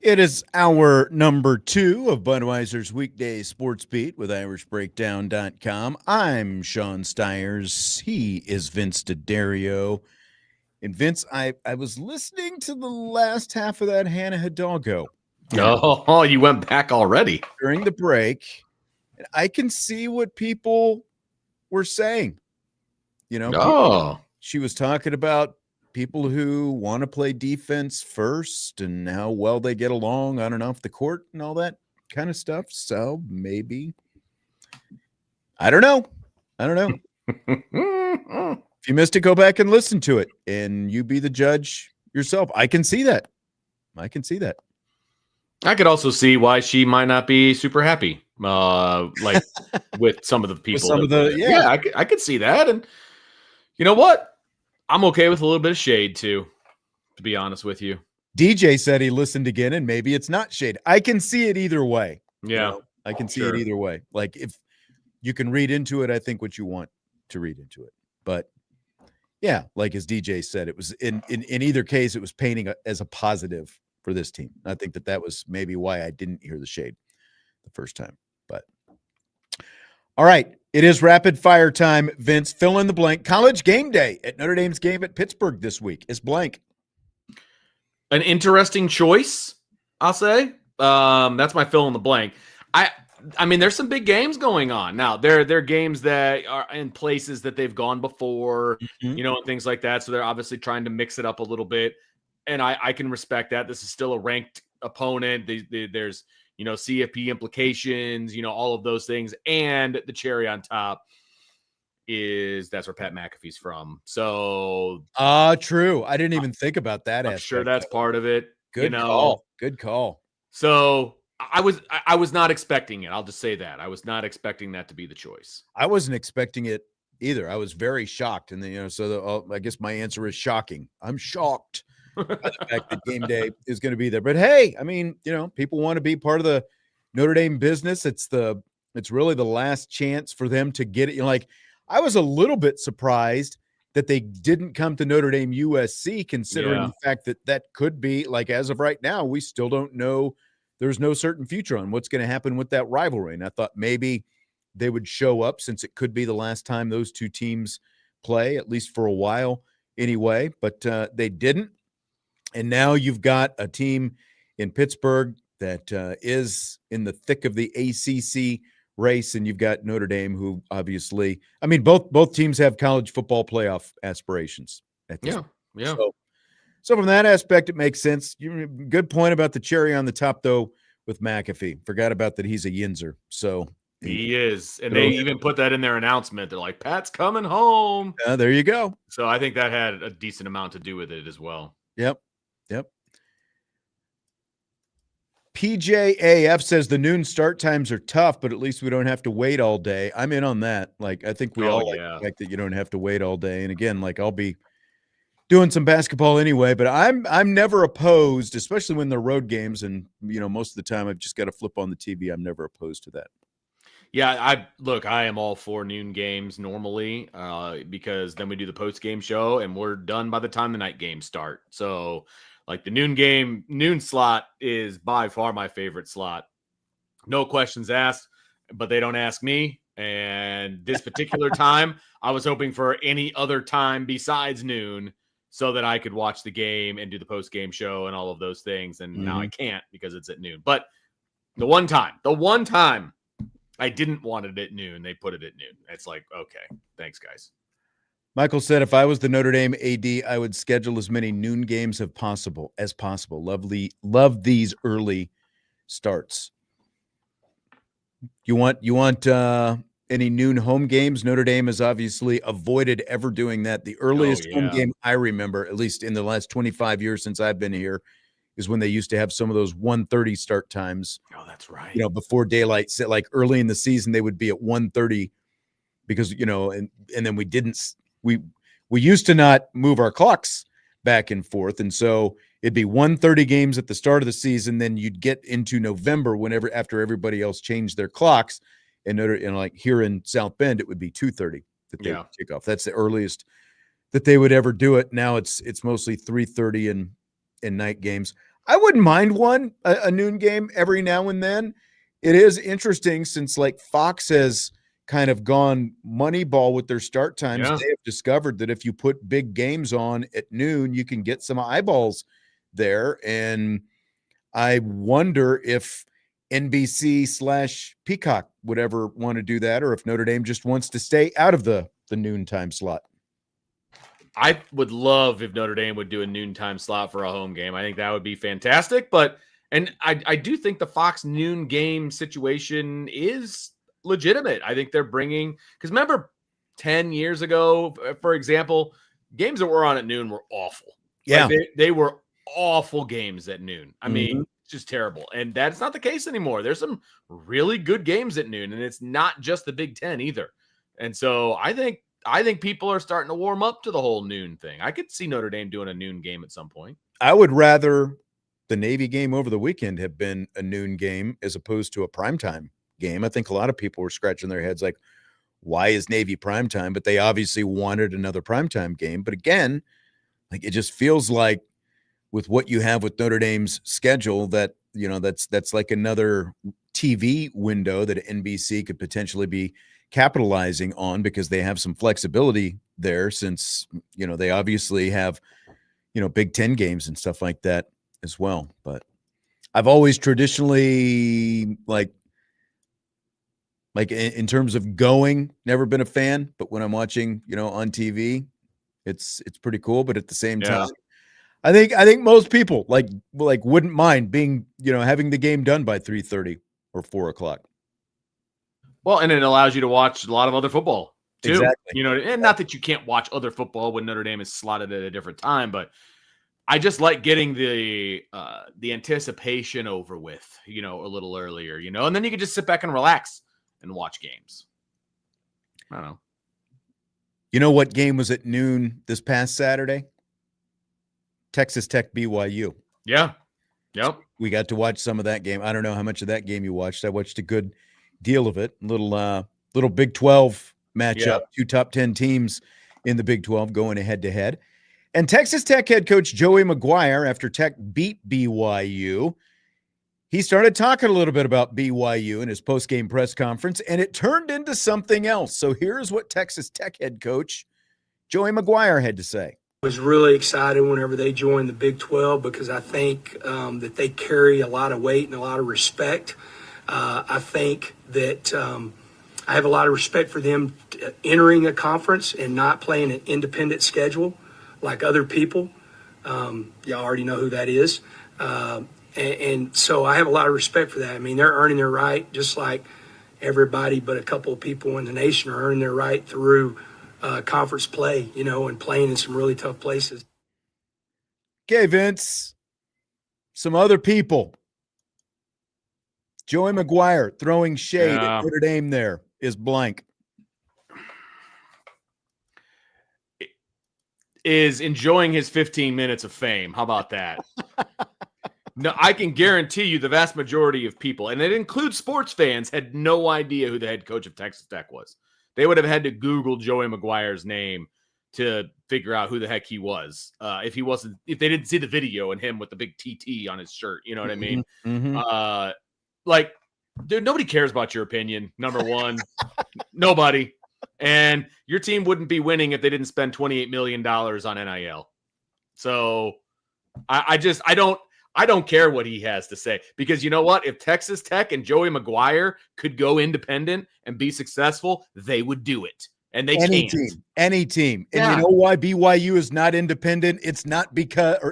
Speaker 1: It is hour number 2 of Budweiser's Weekday Sportsbeat with IrishBreakdown.com. I'm Sean Stiers. He is Vince D'Addario. And Vince, I was listening to the last half of that Hannah Hidalgo.
Speaker 2: Oh, you went back already.
Speaker 1: During the break. And I can see what people were saying. You know, she was talking about people who want to play defense first and how well they get along on and off the court and all that kind of stuff. So maybe, I don't know. If you missed it, go back and listen to it and you be the judge yourself. I can see that. I
Speaker 2: could also see why she might not be super happy. Like with some of the people. I could see that. And you know what? I'm okay with a little bit of shade too, to be honest with you.
Speaker 1: DJ said he listened again and maybe it's not shade. I can see it either way.
Speaker 2: Yeah.
Speaker 1: You know, I can see it either way. Like if you can read into it, I think what you want to read into it. But yeah, like as DJ said, it was in either case, it was painting as a positive for this team. I think that was maybe why I didn't hear the shade the first time. But all right. It is rapid fire time, Vince. Fill in the blank. College game day at Notre Dame's game at Pittsburgh this week is blank.
Speaker 2: An interesting choice, I'll say. That's my fill in the blank. I mean, there's some big games going on now. They're games that are in places that they've gone before, you know, and things like that. So they're obviously trying to mix it up a little bit, and I can respect that. This is still a ranked opponent. There's you know, CFP implications, you know, all of those things. And the cherry on top is that's where Pat McAfee's from. So
Speaker 1: true. I didn't even think about that.
Speaker 2: I'm sure that's part of it.
Speaker 1: Good call. Good call.
Speaker 2: So I was not expecting it. I'll just say that. I was not expecting that to be the choice.
Speaker 1: I wasn't expecting it either. I was very shocked. And then, you know, so I guess my answer is shocking. I'm shocked. The fact that game day is going to be there. But hey, I mean, you know, people want to be part of the Notre Dame business. It's really the last chance for them to get it. You know, like I was a little bit surprised that they didn't come to Notre Dame USC, considering the fact that could be, like, as of right now, we still don't know. There's no certain future on what's going to happen with that rivalry. And I thought maybe they would show up since it could be the last time those two teams play, at least for a while anyway, but they didn't. And now you've got a team in Pittsburgh that is in the thick of the ACC race, and you've got Notre Dame, who obviously, I mean, both teams have college football playoff aspirations.
Speaker 2: Yeah.
Speaker 1: So from that aspect, it makes sense. Good point about the cherry on the top, though, with McAfee. Forgot about that. He's a Yinzer. So
Speaker 2: he is, and they even put that in their announcement. They're like, Pat's coming home.
Speaker 1: There you go.
Speaker 2: So I think that had a decent amount to do with it as well.
Speaker 1: Yep. PJAF says the noon start times are tough, but at least we don't have to wait all day. I'm in on that. Like, I think we all like the fact that you don't have to wait all day. And again, like, I'll be doing some basketball anyway, but I'm never opposed, especially when they're road games. And, you know, most of the time I've just got to flip on the TV. I'm never opposed to that.
Speaker 2: Yeah, I am all for noon games normally because then we do the post-game show and we're done by the time the night games start. So, like, the noon slot is by far my favorite slot. No questions asked, but they don't ask me. And this particular time, I was hoping for any other time besides noon so that I could watch the game and do the post-game show and all of those things. And now I can't because it's at noon. But the one time I didn't want it at noon, they put it at noon. It's like, okay, thanks, guys.
Speaker 1: Michael said, if I was the Notre Dame AD, I would schedule as many noon games as possible. Love these early starts. You want any noon home games? Notre Dame has obviously avoided ever doing that. The earliest home game I remember, at least in the last 25 years since I've been here, is when they used to have some of those 1:30 start times.
Speaker 2: Oh, that's right.
Speaker 1: You know, before daylight, like early in the season, they would be at 1:30 because, you know, and then we used to not move our clocks back and forth. And so it'd be 1:30 games at the start of the season. Then you'd get into November after everybody else changed their clocks. And like here in South Bend, it would be 2:30 that they would kick off. That's the earliest that they would ever do it. Now it's mostly 3:30 and night games. I wouldn't mind a noon game every now and then. It is interesting since like Fox has kind of gone Moneyball with their start times.
Speaker 2: Yeah.
Speaker 1: They have discovered that if you put big games on at noon, you can get some eyeballs there. And I wonder if NBC/Peacock would ever want to do that, or if Notre Dame just wants to stay out of the noontime slot.
Speaker 2: I would love if Notre Dame would do a noontime slot for a home game. I think that would be fantastic. And I do think the Fox noon game situation is legitimate. I think they're bringing, because remember 10 years ago, for example, games that were on at noon were awful.
Speaker 1: Yeah.
Speaker 2: Like they were awful games at noon. I mean, it's just terrible. And that's not the case anymore. There's some really good games at noon, and it's not just the Big Ten either. And so I think people are starting to warm up to the whole noon thing. I could see Notre Dame doing a noon game at some point.
Speaker 1: I would rather the Navy game over the weekend have been a noon game as opposed to a primetime game. I think a lot of people were scratching their heads like, why is Navy primetime? But they obviously wanted another primetime game. But again, like it just feels like with what you have with Notre Dame's schedule that, you know, that's like another TV window that NBC could potentially be capitalizing on, because they have some flexibility there since, you know, they obviously have, you know, Big Ten games and stuff like that as well. But I've always traditionally like in terms of going, never been a fan, but when I'm watching, you know, on TV, it's pretty cool. But at the same time, I think most people like wouldn't mind being, you know, having the game done by 3:30 or 4 o'clock.
Speaker 2: Well, and it allows you to watch a lot of other football too.
Speaker 1: Exactly.
Speaker 2: You know, and not that you can't watch other football when Notre Dame is slotted at a different time, but I just like getting the anticipation over with, you know, a little earlier, you know, and then you can just sit back and relax and watch games. I don't know.
Speaker 1: You know what game was at noon this past Saturday? Texas Tech BYU.
Speaker 2: Yeah. Yep.
Speaker 1: We got to watch some of that game. I don't know how much of that game you watched. I watched a good deal of it. Little Big 12 matchup. Two top 10 teams in the Big 12 going head to head. And Texas Tech head coach Joey McGuire, after Tech beat BYU, he started talking a little bit about BYU in his post-game press conference, and it turned into something else. So here's what Texas Tech head coach Joey McGuire had to say.
Speaker 7: I was really excited whenever they joined the Big 12 because I think that they carry a lot of weight and a lot of respect. I think that I have a lot of respect for them entering a conference and not playing an independent schedule like other people. Y'all already know who that is. And so I have a lot of respect for that. I mean, they're earning their right just like everybody but a couple of people in the nation are earning their right through conference play, you know, and playing in some really tough places.
Speaker 1: Okay, Vince, some other people. Joey McGuire throwing shade at Notre Dame there is blank.
Speaker 2: Is enjoying his 15 minutes of fame. How about that? No, I can guarantee you the vast majority of people, and it includes sports fans, had no idea who the head coach of Texas Tech was. They would have had to Google Joey McGuire's name to figure out who the heck he was. If they didn't see the video and him with the big TT on his shirt, you know what I mean?
Speaker 1: Mm-hmm.
Speaker 2: Like, dude, nobody cares about your opinion. Number one, nobody. And your team wouldn't be winning if they didn't spend $28 million on NIL. So I don't care what he has to say, because you know what? If Texas Tech and Joey McGuire could go independent and be successful, they would do it. And they can't.
Speaker 1: Any team. And you know why BYU is not independent? It's not because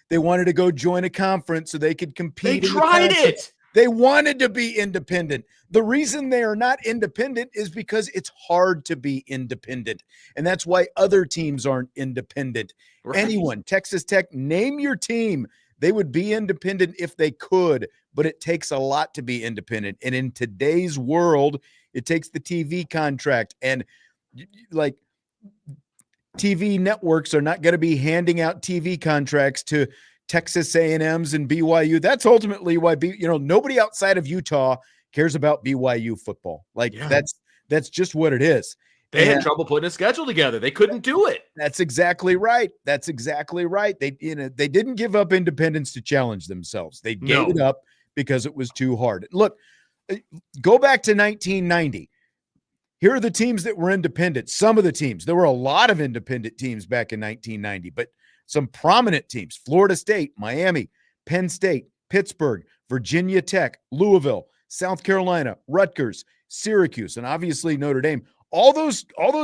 Speaker 1: they wanted to go join a conference so they could compete.
Speaker 2: They tried it.
Speaker 1: They wanted to be independent. The reason they are not independent is because it's hard to be independent. And that's why other teams aren't independent. Right. Anyone, Texas Tech, name your team. They would be independent if they could, but it takes a lot to be independent. And in today's world, it takes the TV contract. And like TV networks are not going to be handing out TV contracts to Texas A&Ms and BYU. That's ultimately why nobody outside of Utah cares about BYU football. That's just what it is.
Speaker 2: They had trouble putting a schedule together. They couldn't do it.
Speaker 1: That's exactly right. That's exactly right. They didn't give up independence to challenge themselves. They gave it up because it was too hard. Look, go back to 1990. Here are the teams that were independent. Some of the teams. There were a lot of independent teams back in 1990, but some prominent teams: Florida State, Miami, Penn State, Pittsburgh, Virginia Tech, Louisville, South Carolina, Rutgers, Syracuse, and obviously Notre Dame. All those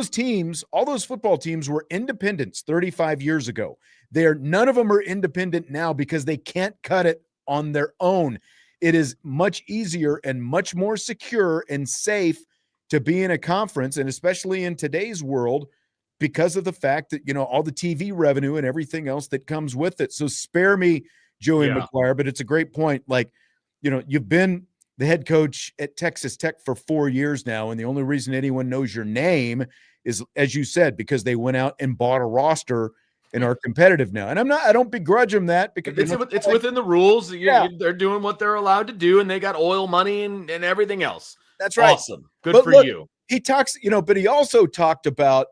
Speaker 1: teams, all those football teams were independents 35 years ago. None of them are independent now because they can't cut it on their own. It is much easier and much more secure and safe to be in a conference, and especially in today's world, because of the fact that, all the TV revenue and everything else that comes with it. So spare me, Joey McGuire, but it's a great point. You've been the head coach at Texas Tech for 4 years now, and the only reason anyone knows your name is, as you said, because they went out and bought a roster and are competitive now. And I don't begrudge them that, because
Speaker 2: it's within the rules. They're doing what they're allowed to do, and they got oil money and everything else.
Speaker 1: That's right.
Speaker 2: Awesome. Good for you.
Speaker 1: He talks, but he also talked about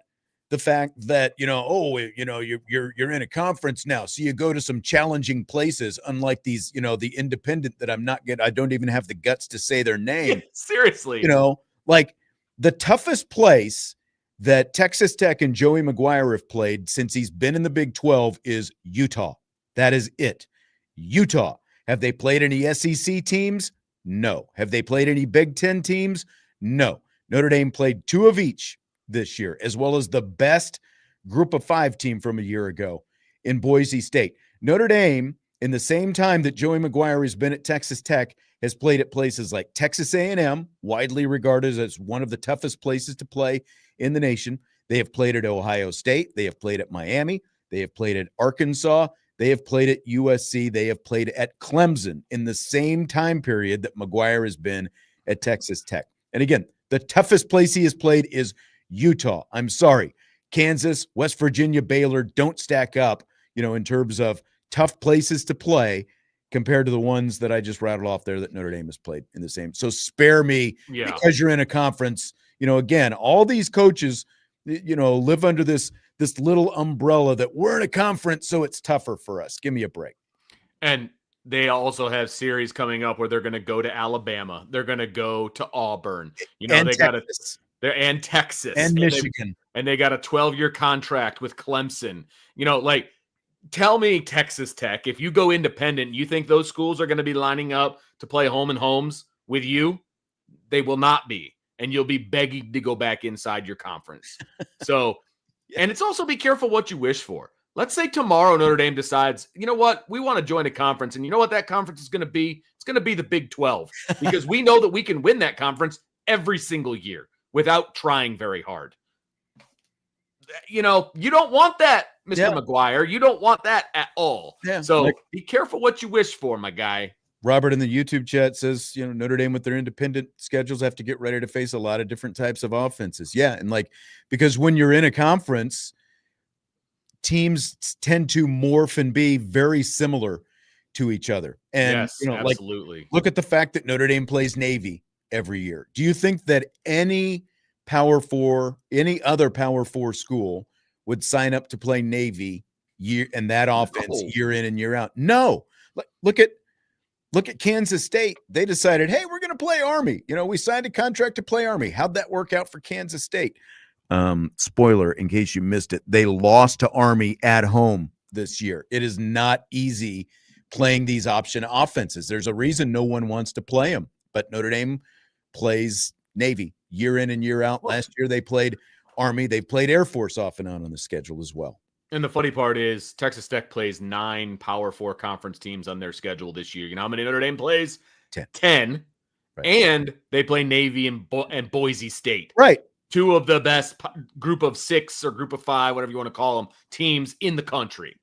Speaker 1: the fact that, you're in a conference now, so you go to some challenging places, unlike these, the independent that I don't even have the guts to say their name.
Speaker 2: Seriously.
Speaker 1: The toughest place that Texas Tech and Joey McGuire have played since he's been in the Big 12 is Utah. That is it. Utah. Have they played any SEC teams? No. Have they played any Big 10 teams? No. Notre Dame played 2 of each this year, as well as the best group of 5 team from a year ago in Boise State. Notre Dame, in the same time that Joey McGuire has been at Texas Tech, has played at places like Texas A&M, widely regarded as one of the toughest places to play in the nation. They have played at Ohio State. They have played at Miami. They have played at Arkansas. They have played at USC. They have played at Clemson in the same time period that McGuire has been at Texas Tech. And again, the toughest place he has played is Utah. I'm sorry. Kansas, West Virginia, Baylor don't stack up, in terms of tough places to play compared to the ones that I just rattled off there that Notre Dame has played in the same. So spare me because you're in a conference. Again, all these coaches, live under this little umbrella that we're in a conference, so it's tougher for us. Give me a break.
Speaker 2: And they also have series coming up where they're going to go to Alabama. They're going to go to Auburn. And Texas
Speaker 1: and Michigan.
Speaker 2: And they got a 12-year contract with Clemson. Tell me, Texas Tech, if you go independent, you think those schools are going to be lining up to play home and homes with you? They will not be. And you'll be begging to go back inside your conference. So, and it's also be careful what you wish for. Let's say tomorrow Notre Dame decides, you know what, we want to join a conference. And you know what that conference is going to be? It's going to be the Big 12, because we know that we can win that conference every single year without trying very hard. You don't want that, Mr. McGuire. You don't want that at all. Yeah. So be careful what you wish for, my guy.
Speaker 1: Robert in the YouTube chat says, Notre Dame with their independent schedules have to get ready to face a lot of different types of offenses. Yeah. And because when you're in a conference, teams tend to morph and be very similar to each other. And,
Speaker 2: yes, absolutely.
Speaker 1: Look at the fact that Notre Dame plays Navy every year. Do you think that any other Power 4 school would sign up to play Navy and that offense year in and year out? No. Look at Kansas State. They decided, hey, we're going to play Army. We signed a contract to play Army. How'd that work out for Kansas State? Spoiler, in case you missed it, they lost to Army at home this year. It is not easy playing these option offenses. There's a reason no one wants to play them, but Notre Dame plays Navy year in and year out. Last year they played Army. They played Air Force off and on the schedule as well.
Speaker 2: And the funny part is Texas Tech plays 9 Power 4 conference teams on their schedule this year. You know how many Notre Dame plays? 10. Right. And they play Navy and Boise State.
Speaker 1: Right.
Speaker 2: 2 of the best group of 6 or group of 5, whatever you want to call them, teams in the country.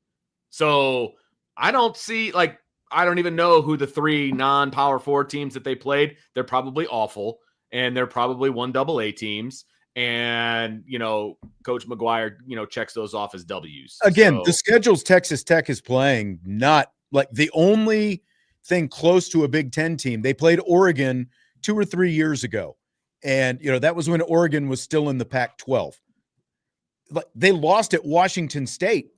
Speaker 2: So I don't see, I don't even know who the 3 non-Power 4 teams that they played. They're probably awful, and they're probably 1AA teams. And, Coach McGuire, checks those off as W's.
Speaker 1: Again, the schedules Texas Tech is playing, not the only thing close to a Big Ten team. They played Oregon 2 or 3 years ago And, that was when Oregon was still in the Pac-12. They lost at Washington State.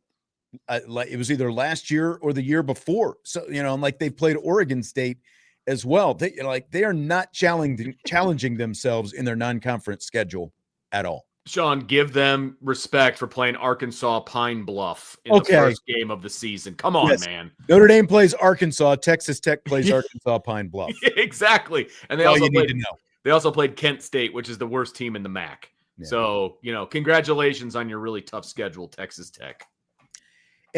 Speaker 1: It was either last year or the year before. So, and they played Oregon State as well. They are not challenging themselves in their non-conference schedule at all.
Speaker 2: Sean, give them respect for playing Arkansas Pine Bluff in the first game of the season. Come on, man.
Speaker 1: Notre Dame plays Arkansas. Texas Tech plays Arkansas Pine Bluff.
Speaker 2: Exactly. And they also played Kent State, which is the worst team in the MAC. Yeah. So, congratulations on your really tough schedule, Texas Tech.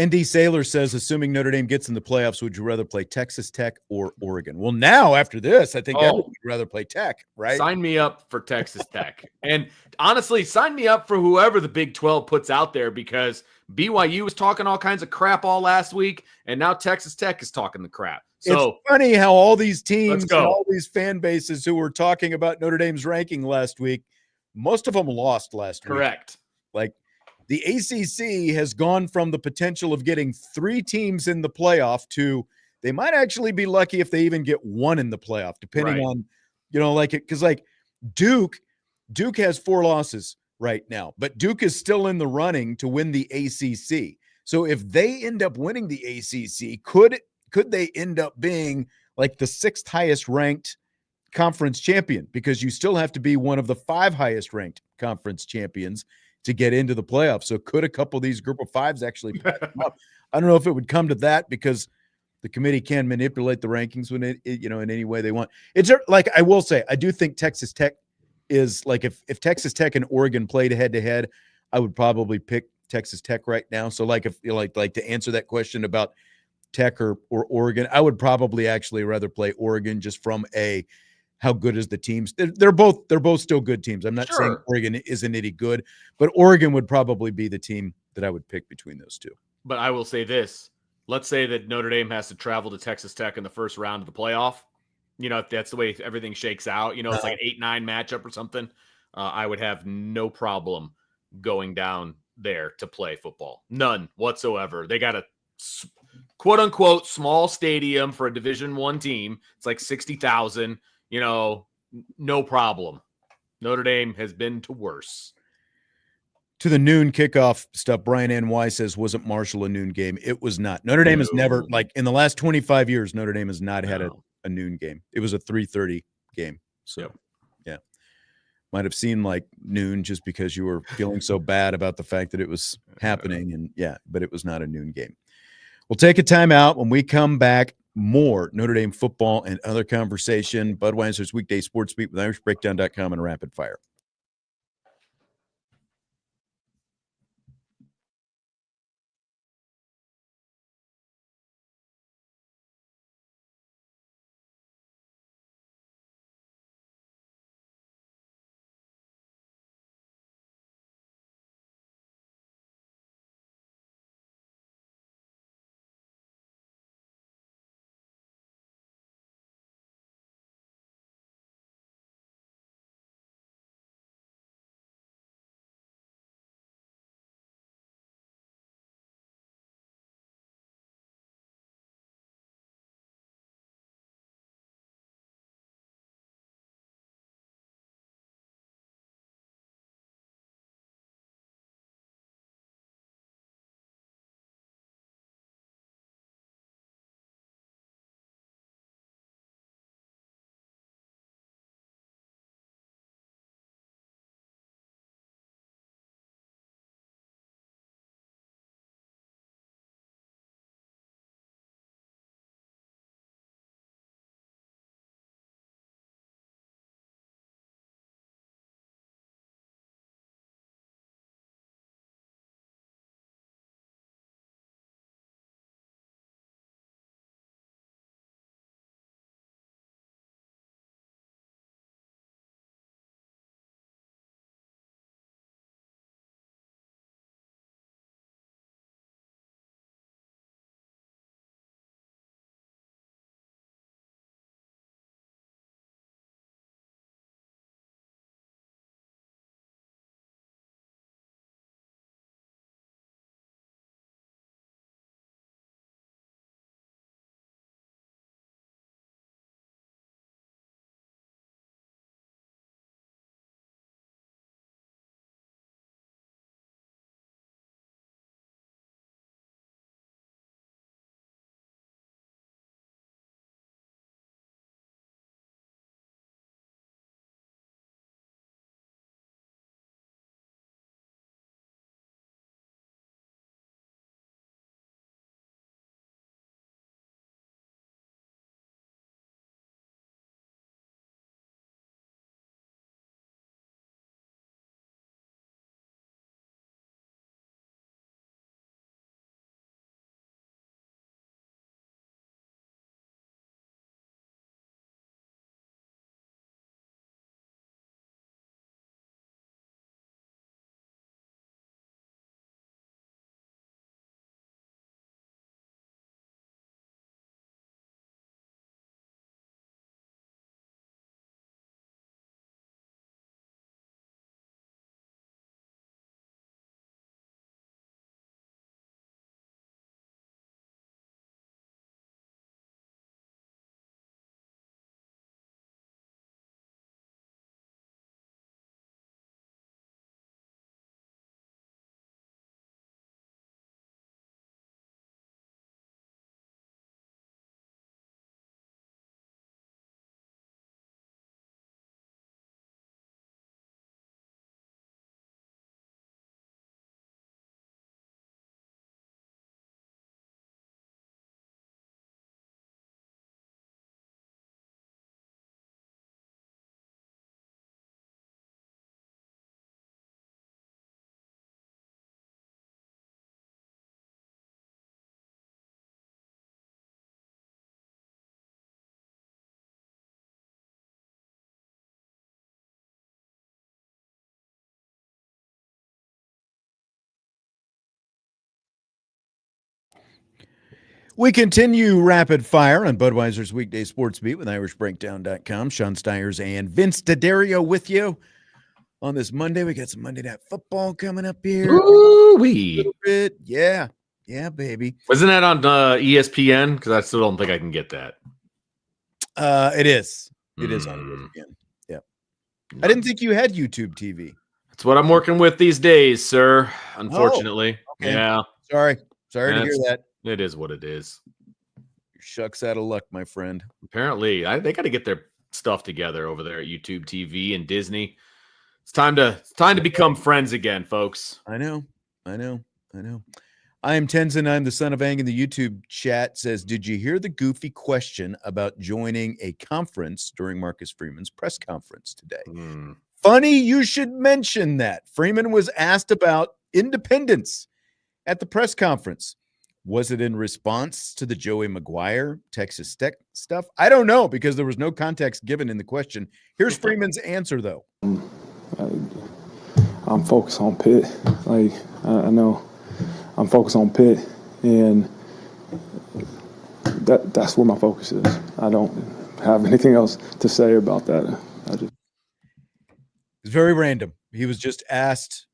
Speaker 1: ND Sailor says, assuming Notre Dame gets in the playoffs, would you rather play Texas Tech or Oregon? Well, now after this, I think everyone would rather play Tech, right?
Speaker 2: Sign me up for Texas Tech. And honestly, sign me up for whoever the Big 12 puts out there, because BYU was talking all kinds of crap all last week, and now Texas Tech is talking the crap. So
Speaker 1: it's funny how all these teams and all these fan bases who were talking about Notre Dame's ranking last week, most of them lost last week.
Speaker 2: Correct.
Speaker 1: The ACC has gone from the potential of getting 3 teams in the playoff to they might actually be lucky if they even get 1 in the playoff, depending on, because Duke has 4 losses right now, but Duke is still in the running to win the ACC. So if they end up winning the ACC, could they end up being the 6th highest ranked conference champion? Because you still have to be one of the 5 highest ranked conference champions to get into the playoffs. So could a couple of these group of 5s actually pass them up? I don't know if it would come to that, because the committee can manipulate the rankings when it in any way they want. It's I will say, I do think Texas Tech is if Texas Tech and Oregon played head to head, I would probably pick Texas Tech right now. So if to answer that question about Tech or Oregon, I would probably actually rather play Oregon, just from how good is the teams? They're both still good teams. I'm not saying Oregon isn't any good, but Oregon would probably be the team that I would pick between those two.
Speaker 2: But I will say this. Let's say that Notre Dame has to travel to Texas Tech in the first round of the playoff. If that's the way everything shakes out, it's like an 8-9 matchup or something. I would have no problem going down there to play football. None whatsoever. They got a quote unquote small stadium for a Division I team. It's like 60,000. No problem. Notre Dame has been to worse.
Speaker 1: To the noon kickoff stuff, Brian NY says, wasn't Marshall a noon game? It was not. Notre Dame has never, in the last 25 years, Notre Dame has not had a noon game. It was a 3:30 game. So, yeah. Might have seemed like noon just because you were feeling so bad about the fact that it was happening. And but it was not a noon game. We'll take a timeout. When we come back, more Notre Dame football and other conversation. Budweiser's Weekday Sports Beat with IrishBreakdown.com and Rapid Fire. We continue rapid fire on Budweiser's Weekday Sportsbeat with IrishBreakdown.com. Sean Stiers and Vince D'Addario with you on this Monday. We got some Monday Night Football coming up here.
Speaker 2: Ooh-wee.
Speaker 1: A little bit. Yeah. Yeah, baby.
Speaker 2: Wasn't that on ESPN? Because I still don't think I can get that.
Speaker 1: It is. It is on ESPN. Yeah. I didn't think you had YouTube TV.
Speaker 2: That's what I'm working with these days, sir. Unfortunately.
Speaker 1: Oh, okay.
Speaker 2: Yeah.
Speaker 1: Sorry to hear that.
Speaker 2: It is what it is.
Speaker 1: Shucks out of luck, my friend.
Speaker 2: Apparently, they got to get their stuff together over there at YouTube TV and Disney. It's time to become friends again, folks.
Speaker 1: I know. I am Tenzin. I'm the son of Ang in the YouTube chat. Says, did you hear the goofy question about joining a conference during Marcus Freeman's press conference today? Funny you should mention that. Freeman was asked about independence at the press conference. Was it in response to the Joey Maguire Texas Tech stuff? I don't know, because there was no context given in the question. Here's Freeman's answer, though.
Speaker 3: I'm focused on Pitt. I know I'm focused on Pitt, and that's where my focus is. I don't have anything else to say about that.
Speaker 1: It's very random. He was just asked,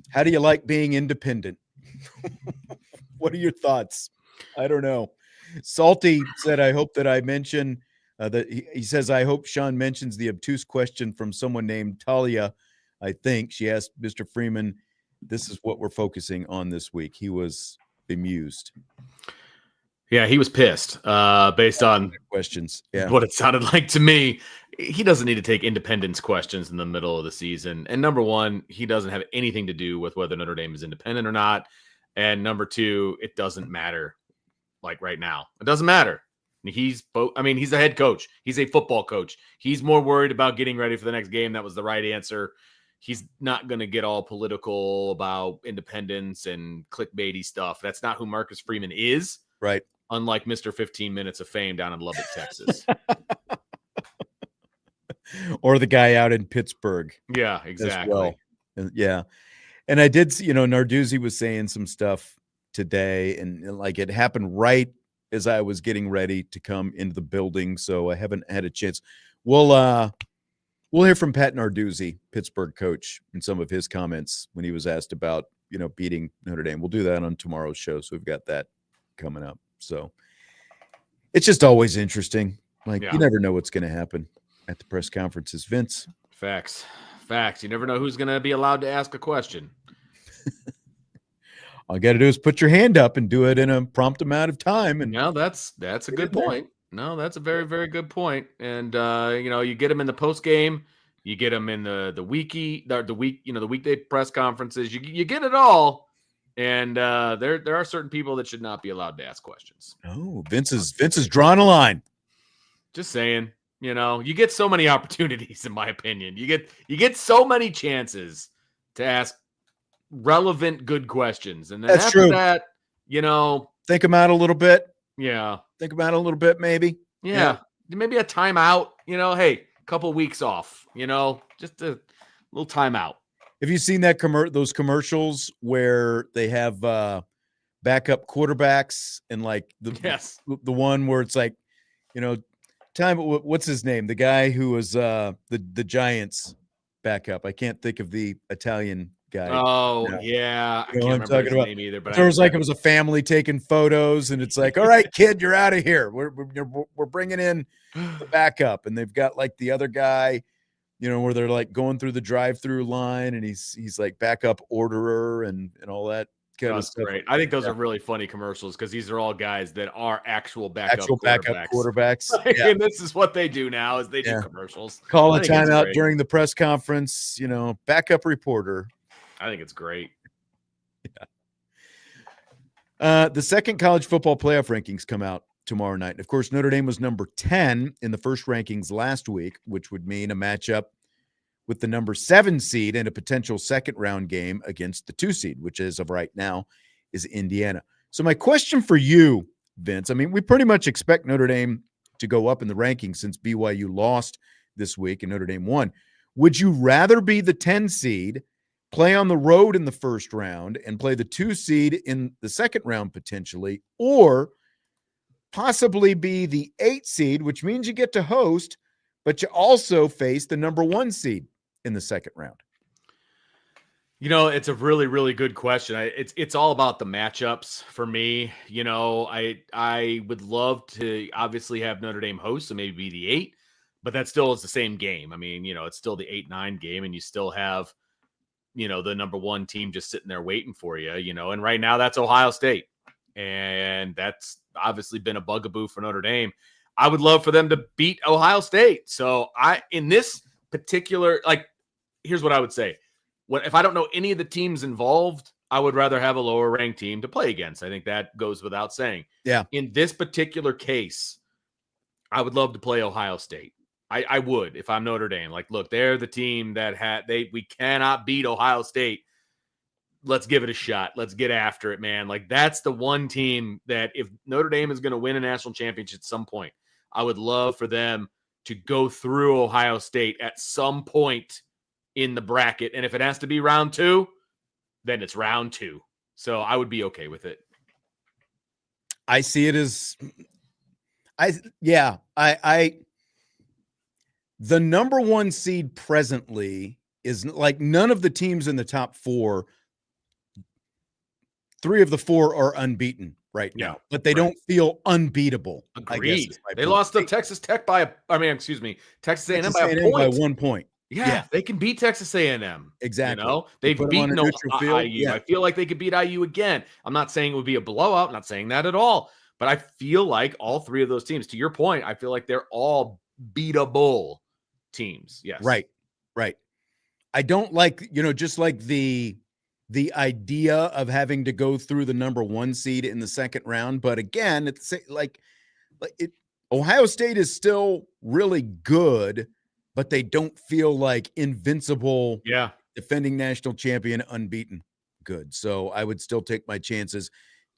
Speaker 1: how do you like being independent? What are your thoughts? I don't know. Salty said, I hope that I mention that he says, I hope Sean mentions the obtuse question from someone named Talia. I think she asked Mr. Freeman, this is what we're focusing on this week. He was bemused.
Speaker 2: Yeah, he was pissed based on
Speaker 1: questions.
Speaker 2: What it sounded like to me. He doesn't need to take independence questions in the middle of the season. And number one, he doesn't have anything to do with whether Notre Dame is independent or not. And number two, it doesn't matter. Like right now, it doesn't matter. He's the head coach. He's a football coach. He's more worried about getting ready for the next game. That was the right answer. He's not going to get all political about independence and clickbaity stuff. That's not who Marcus Freeman is.
Speaker 1: Right.
Speaker 2: Unlike Mr. 15 Minutes of Fame down in Lubbock, Texas.
Speaker 1: Or the guy out in Pittsburgh.
Speaker 2: Yeah, exactly.
Speaker 1: Well. Yeah. And I did see, Narduzzi was saying some stuff today, and like it happened right as I was getting ready to come into the building. So I haven't had a chance. We'll hear from Pat Narduzzi, Pittsburgh coach, and some of his comments when he was asked about, beating Notre Dame. We'll do that on tomorrow's show. So we've got that coming up. So it's just always interesting. You never know what's going to happen at the press conferences, Vince.
Speaker 2: Facts. You never know who's going to be allowed to ask a question.
Speaker 1: All you got to do is put your hand up and do it in a prompt amount of time. And
Speaker 2: no, that's a good point. No, that's a very, very good point. And you get them in the post game, you get them in the weekday press conferences. You get it all. And there are certain people that should not be allowed to ask questions.
Speaker 1: Oh, Vince is drawing a line.
Speaker 2: Just saying. You get so many opportunities, in my opinion. You get so many chances to ask relevant, good questions. And then
Speaker 1: that's
Speaker 2: after
Speaker 1: true.
Speaker 2: that,
Speaker 1: think them out a little bit.
Speaker 2: Yeah.
Speaker 1: Think about it a little bit, maybe.
Speaker 2: Yeah. Maybe a timeout, hey, a couple weeks off, just a little timeout.
Speaker 1: Have you seen that those commercials where they have backup quarterbacks and the one where it's like, what's his name? The guy who was the Giants backup. I can't think of the Italian guy.
Speaker 2: Oh, yeah. I can't remember his name either. But
Speaker 1: it was a family taking photos, and it's like, all right, kid, you're out of here. We're bringing in the backup, and they've got like the other guy, where they're like going through the drive-through line, and he's like backup orderer and all that.
Speaker 2: That's great. I think those are really funny commercials because these are all guys that are actual backup
Speaker 1: quarterbacks.
Speaker 2: And this is what they do now is they do commercials.
Speaker 1: Call a timeout during the press conference, backup reporter.
Speaker 2: I think it's great.
Speaker 1: Yeah. The second college football playoff rankings come out tomorrow night. Of course, Notre Dame was number 10 in the first rankings last week, which would mean a matchup with the number 7 seed and a potential second round game against the 2 seed, which as of right now is Indiana. So my question for you, Vince, we pretty much expect Notre Dame to go up in the rankings since BYU lost this week and Notre Dame won. Would you rather be the 10 seed, play on the road in the first round and play the 2 seed in the second round potentially, or possibly be the 8 seed, which means you get to host, but you also face the number 1 seed in the second round?
Speaker 2: It's a really, really good question. It's all about the matchups for me. I would love to obviously have Notre Dame host, so maybe be the 8, but that still is the same game. I mean, it's still the 8-9 game, and you still have, the number 1 team just sitting there waiting for you, and right now that's Ohio State. And that's obviously been a bugaboo for Notre Dame. I would love for them to beat Ohio State. So in this particular, here's what I would say. If I don't know any of the teams involved, I would rather have a lower ranked team to play against. I think that goes without saying.
Speaker 1: Yeah.
Speaker 2: In this particular case, I would love to play Ohio State. I would if I'm Notre Dame. Look, they're the team that we cannot beat Ohio State. Let's give it a shot. Let's get after it, man. That's the one team that if Notre Dame is going to win a national championship at some point, I would love for them to go through Ohio State at some point in the bracket. And if it has to be round 2, then it's round 2. So I would be okay with it.
Speaker 1: I see it as the number 1 seed presently is none of the teams in the top 4. 3 of the 4 are unbeaten right now, but they don't feel unbeatable.
Speaker 2: Agreed. They lost to Texas Tech Texas A&M by a point.
Speaker 1: By 1 point.
Speaker 2: Yeah, they can beat Texas A&M.
Speaker 1: Exactly.
Speaker 2: They've beaten IU. Yeah. I feel like they could beat IU again. I'm not saying it would be a blowout. I'm not saying that at all. But I feel like all 3 of those teams, to your point, I feel like they're all beatable teams. Yes.
Speaker 1: Right. I don't like, just like the idea of having to go through the number 1 seed in the second round. But again, it's Ohio State is still really good, but they don't feel like invincible, defending national champion, unbeaten good. So I would still take my chances,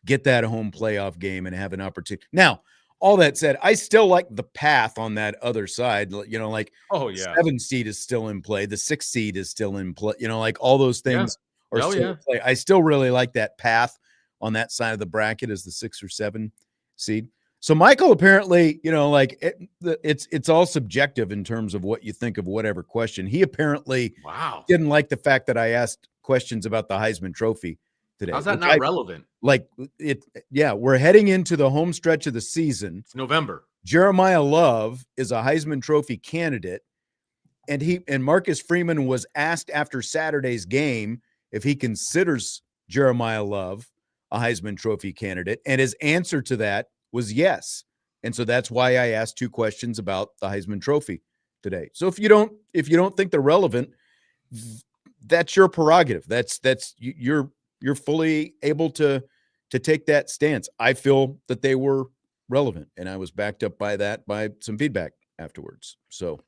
Speaker 1: get that home playoff game, and have an opportunity. Now, all that said, I still like the path on that other side. 7 seed is still in play. The 6 seed is still in play. All those things are still in play. I still really like that path on that side of the bracket as the 6 or 7 seed. So Michael, apparently, it's all subjective in terms of what you think of whatever question. He apparently didn't like the fact that I asked questions about the Heisman Trophy today.
Speaker 2: How's that not relevant?
Speaker 1: We're heading into the home stretch of the season.
Speaker 2: It's November.
Speaker 1: Jeremiyah Love is a Heisman Trophy candidate, and Marcus Freeman was asked after Saturday's game if he considers Jeremiyah Love a Heisman Trophy candidate, and his answer to that was yes. And so that's why I asked 2 questions about the Heisman Trophy today. So if you don't think they're relevant, that's your prerogative. You're fully able to take that stance. I feel that they were relevant, and I was backed up by that by some feedback afterwards. So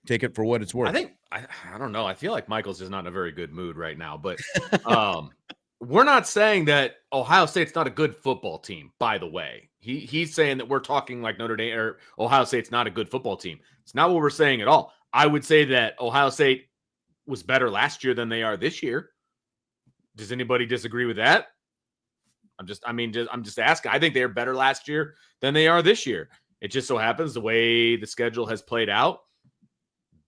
Speaker 1: take it for what it's worth.
Speaker 2: I don't know. I feel like Michael's just not in a very good mood right now, but we're not saying that Ohio State's not a good football team, by the way. He's saying that we're talking like Notre Dame or Ohio State's not a good football team. It's not what we're saying at all. I would say that Ohio State was better last year than they are this year. Does anybody disagree with that? I'm just asking. I think they're better last year than they are this year. It just so happens the way the schedule has played out,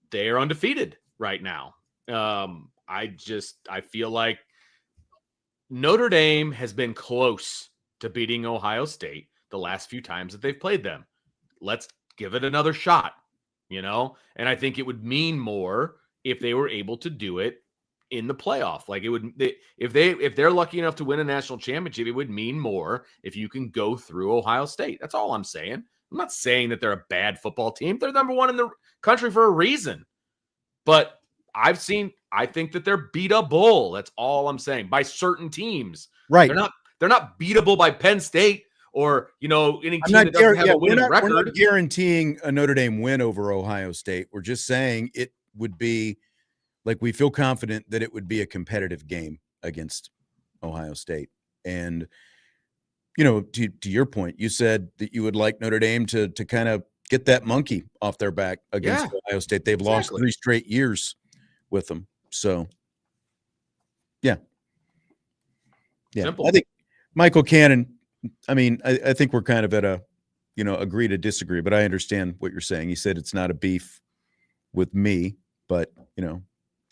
Speaker 2: they are undefeated right now. I feel like Notre Dame has been close to beating Ohio State the last few times that they've played them. Let's give it another shot, and I think it would mean more if they were able to do it in the playoff. If they're lucky enough to win a national championship, it would mean more if you can go through Ohio State. That's all I'm saying. I'm not saying that they're a bad football team. They're number 1 in the country for a reason. But I think that they're beatable. That's all I'm saying. By certain teams.
Speaker 1: Right.
Speaker 2: They're not beatable by Penn State or, any team that doesn't have a winning record.
Speaker 1: We're not guaranteeing a Notre Dame win over Ohio State. We're just saying it would be we feel confident that it would be a competitive game against Ohio State. And, to your point, you said that you would like Notre Dame to kind of get that monkey off their back against Ohio State. They've lost 3 straight years with them. So, yeah.
Speaker 2: Simple.
Speaker 1: I think Michael Cannon I mean, I think we're kind of at a, agree to disagree, but I understand what you're saying. He said it's not a beef with me, but,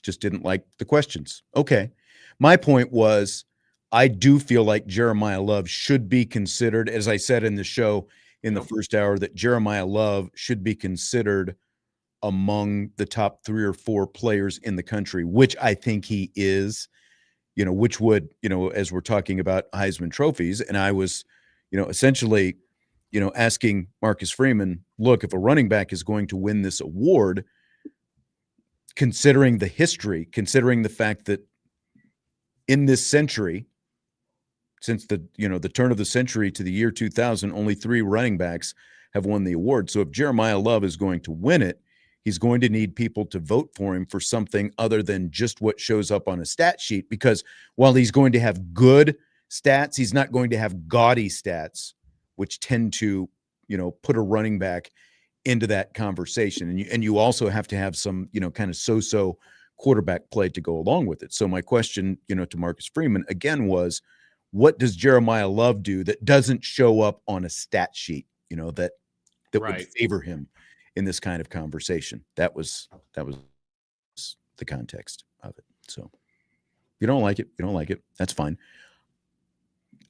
Speaker 1: just didn't like the questions. Okay. My point was, I do feel like Jeremiyah Love should be considered, as I said in the show in the first hour, that Jeremiyah Love should be considered among the top 3 or 4 players in the country, which I think he is, which would, as we're talking about Heisman trophies. And I was, essentially, asking Marcus Freeman, look, if a running back is going to win this award, considering the history, considering the fact that in this century, since the turn of the century to the year 2000, only 3 running backs have won the award. So if Jeremiyah Love is going to win it, he's going to need people to vote for him for something other than just what shows up on a stat sheet, because while he's going to have good stats, he's not going to have gaudy stats, which tend to, put a running back into that conversation. And you also have to have some, kind of so-so quarterback play to go along with it. So my question, to Marcus Freeman again was, what does Jeremiyah Love do that doesn't show up on a stat sheet, that
Speaker 2: right.
Speaker 1: would favor him in this kind of conversation? That was the context of it. So if you don't like it, that's fine.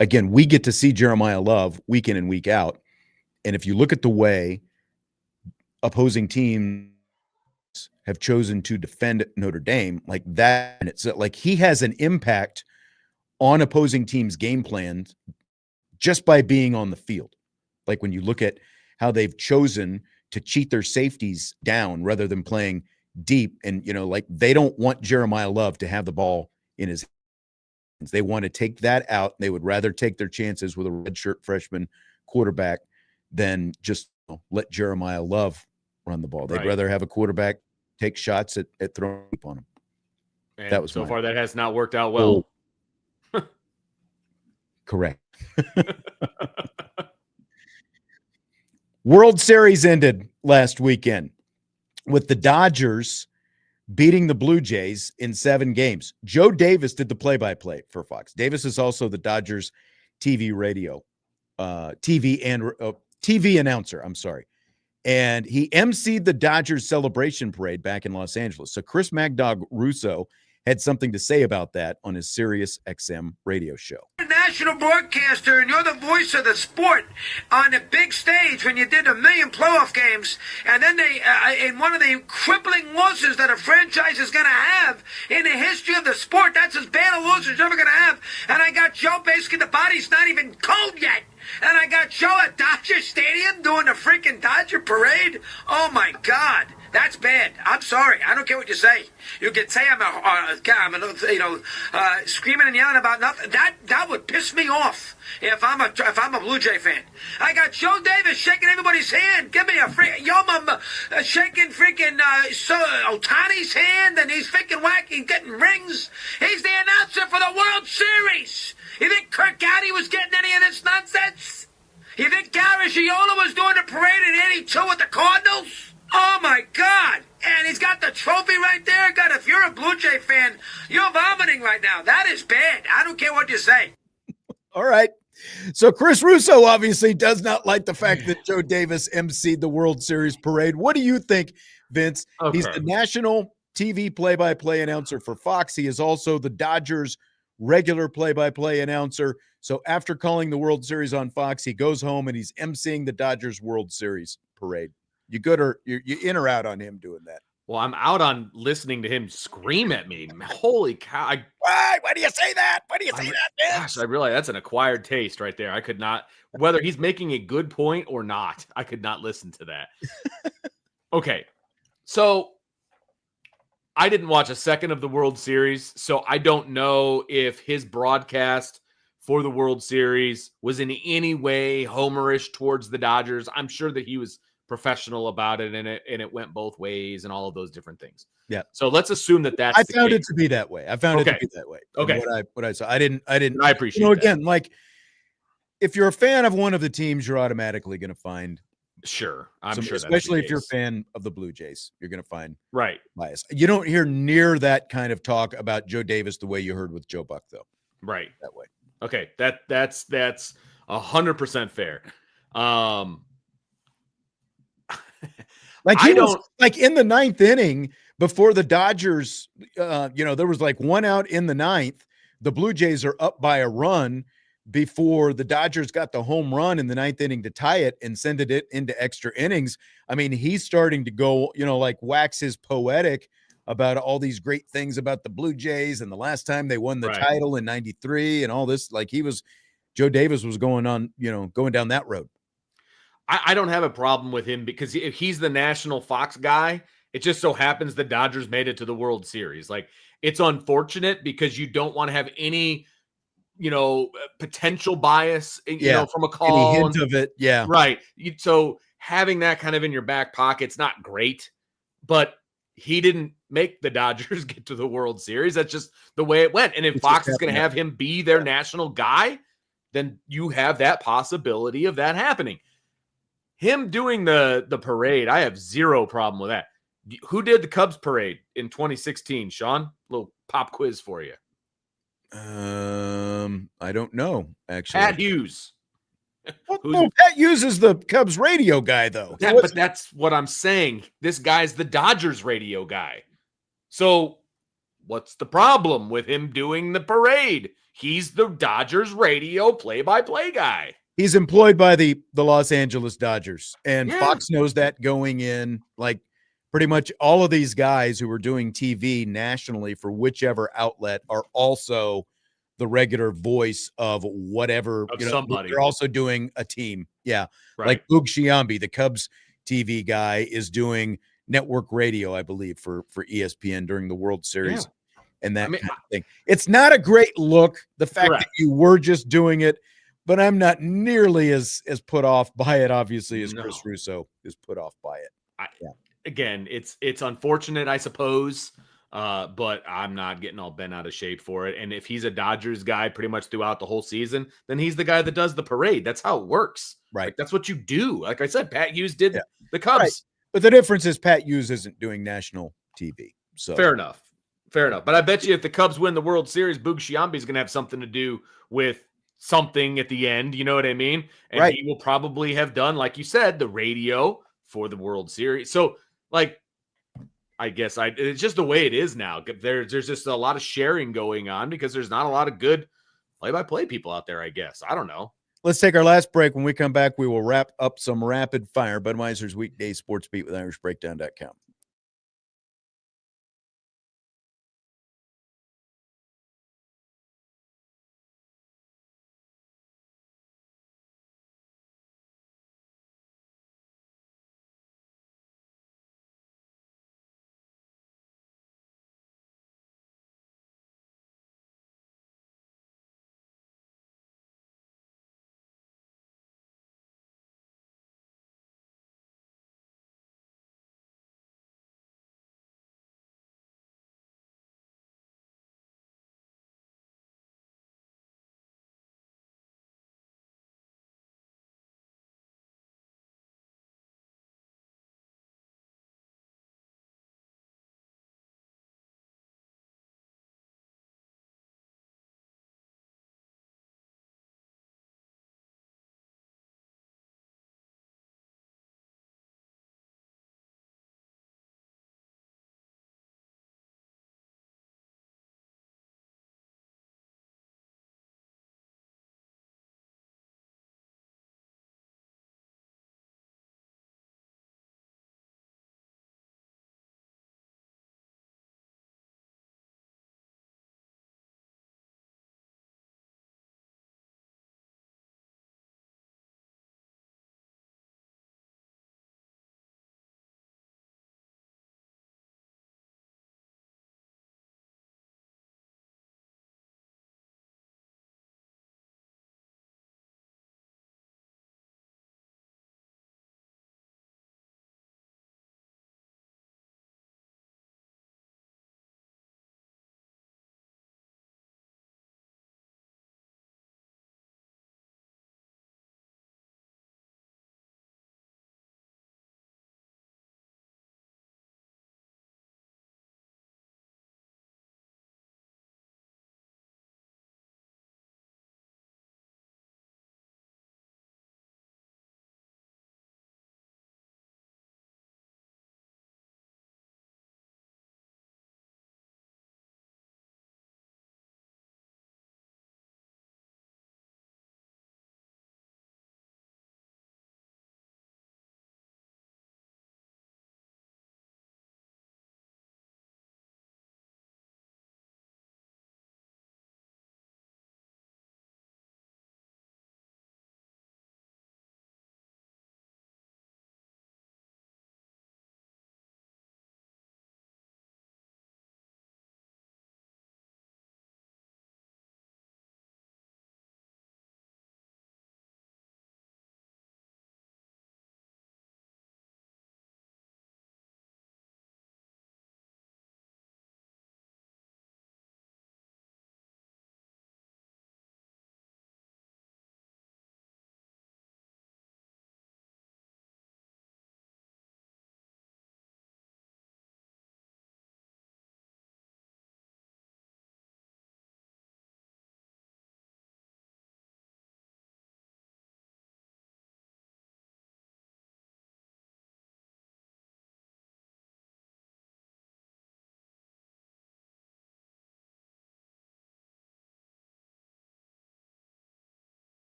Speaker 1: Again, we get to see Jeremiyah Love week in and week out. And if you look at the way opposing teams have chosen to defend Notre Dame, like that, and it's like he has an impact on opposing teams' game plans just by being on the field. Like when you look at how they've chosen to cheat their safeties down rather than playing deep, and like they don't want Jeremiyah Love to have the ball in his hands. They want to take that out. They would rather take their chances with a redshirt freshman quarterback than just let Jeremiyah Love run the ball. They'd rather have a quarterback take shots at throwing on him.
Speaker 2: And that was so far that has not worked out well.
Speaker 1: Correct. World Series ended last weekend with the Dodgers beating the Blue Jays in 7 games. Joe Davis did the play-by-play for Fox. Davis is also the Dodgers TV announcer. I'm sorry. And he emceed the Dodgers celebration parade back in Los Angeles. So Chris Magdog Russo had something to say about that on his Sirius XM radio show.
Speaker 8: National broadcaster, and you're the voice of the sport on the big stage when you did 1 million playoff games, and then they in one of the crippling losses that a franchise is going to have in the history of the sport, that's as bad a loss as you're ever going to have. And I got Joe, basically the body's not even cold yet, and I got Joe at Dodger Stadium doing the freaking Dodger parade. Oh my God. That's bad. I'm sorry. I don't care what you say. You can say I'm screaming and yelling about nothing. That would piss me off if I'm a Blue Jay fan. I got Joe Davis shaking everybody's hand. Give me a shaking freaking Ohtani's hand, and he's freaking whacking, getting rings. He's the announcer for the World Series. You think Kirk Gowdy was getting any of this nonsense? You think Garagiola was doing the parade in '82 with the Cardinals? Oh, my God. And he's got the trophy right there. God, if you're a Blue Jay fan, you're vomiting right now. That is bad. I don't care what you say.
Speaker 1: All right. So Chris Russo obviously does not like the fact that Joe Davis emceed the World Series parade. What do you think, Vince? Okay. He's the national TV play-by-play announcer for Fox. He is also the Dodgers regular play-by-play announcer. So after calling the World Series on Fox, he goes home and he's emceeing the Dodgers World Series parade. You good, or you in or out on him doing that?
Speaker 2: Well, I'm out on listening to him scream at me. Holy cow.
Speaker 1: Why do you say that? Why do you say that,
Speaker 2: Gosh, I realize that's an acquired taste right there. I could not, whether he's making a good point or not, I could not listen to that. Okay. So I didn't watch a second of the World Series, so I don't know if his broadcast for the World Series was in any way homerish towards the Dodgers. I'm sure that he was professional about it, and it went both ways and all of those different things.
Speaker 1: Yeah.
Speaker 2: So let's assume that that's
Speaker 1: I found it to be that way. I found it to be that way.
Speaker 2: Okay.
Speaker 1: What I saw. I didn't.
Speaker 2: I appreciate
Speaker 1: that. Again, like if you're a fan of one of the teams, you're automatically going to find.
Speaker 2: Sure. I'm sure.
Speaker 1: Especially if you're a fan of the Blue Jays, you're going to find bias. You don't hear near that kind of talk about Joe Davis the way you heard with Joe Buck, though.
Speaker 2: Right.
Speaker 1: That way.
Speaker 2: Okay. That's 100% fair.
Speaker 1: Like he was like in the 9th inning before the Dodgers, there was like 1 out in the 9th. The Blue Jays are up by a run before the Dodgers got the home run in the 9th inning to tie it and send it into extra innings. I mean, he's starting to go, like wax his poetic about all these great things about the Blue Jays and the last time they won the title in 93 and all this. Like Joe Davis was going down that road.
Speaker 2: I don't have a problem with him because if he's the national Fox guy, it just so happens the Dodgers made it to the World Series. Like, it's unfortunate because you don't want to have any, potential bias, from a call.
Speaker 1: Any hint of it. Yeah.
Speaker 2: Right. So having that kind of in your back pocket's not great, but he didn't make the Dodgers get to the World Series. That's just the way it went. And if Fox is going to have him be their national guy, then you have that possibility of that happening. Him doing the parade, I have zero problem with that. Who did the Cubs parade in 2016, Sean? A little pop quiz for you.
Speaker 1: I don't know, actually.
Speaker 2: Pat Hughes.
Speaker 1: Pat Hughes is the Cubs radio guy, though.
Speaker 2: But that's what I'm saying. This guy's the Dodgers radio guy. So what's the problem with him doing the parade? He's the Dodgers radio play-by-play guy.
Speaker 1: He's employed by the Los Angeles Dodgers, and Fox knows that going in. Like, pretty much all of these guys who are doing TV nationally for whichever outlet are also the regular voice of whatever.
Speaker 2: Somebody.
Speaker 1: They're also doing a team. Yeah.
Speaker 2: Right.
Speaker 1: Like Boog Sciambi, the Cubs TV guy, is doing network radio, I believe, for ESPN during the World Series and that kind of thing. It's not a great look, the fact that you were just doing it, but I'm not nearly as put off by it, obviously, as Chris Russo is put off by it.
Speaker 2: Again, it's unfortunate, I suppose, but I'm not getting all bent out of shape for it. And if he's a Dodgers guy pretty much throughout the whole season, then he's the guy that does the parade. That's how it works.
Speaker 1: Right.
Speaker 2: Like, that's what you do. Like I said, Pat Hughes did the Cubs.
Speaker 1: Right. But the difference is Pat Hughes isn't doing national TV. So
Speaker 2: Fair enough. But I bet you if the Cubs win the World Series, Boog Sciambi is going to have something to do with something at the end. You know what I mean? And he will probably have done, like you said, the radio for the World Series. So, like, I guess it's just the way it is now. There's just a lot of sharing going on because there's not a lot of good play-by-play people out there, I guess. I don't know.
Speaker 1: Let's take our last break. When we come back, we will wrap up some rapid fire. Budweiser's Weekday Sports Beat with IrishBreakdown.com.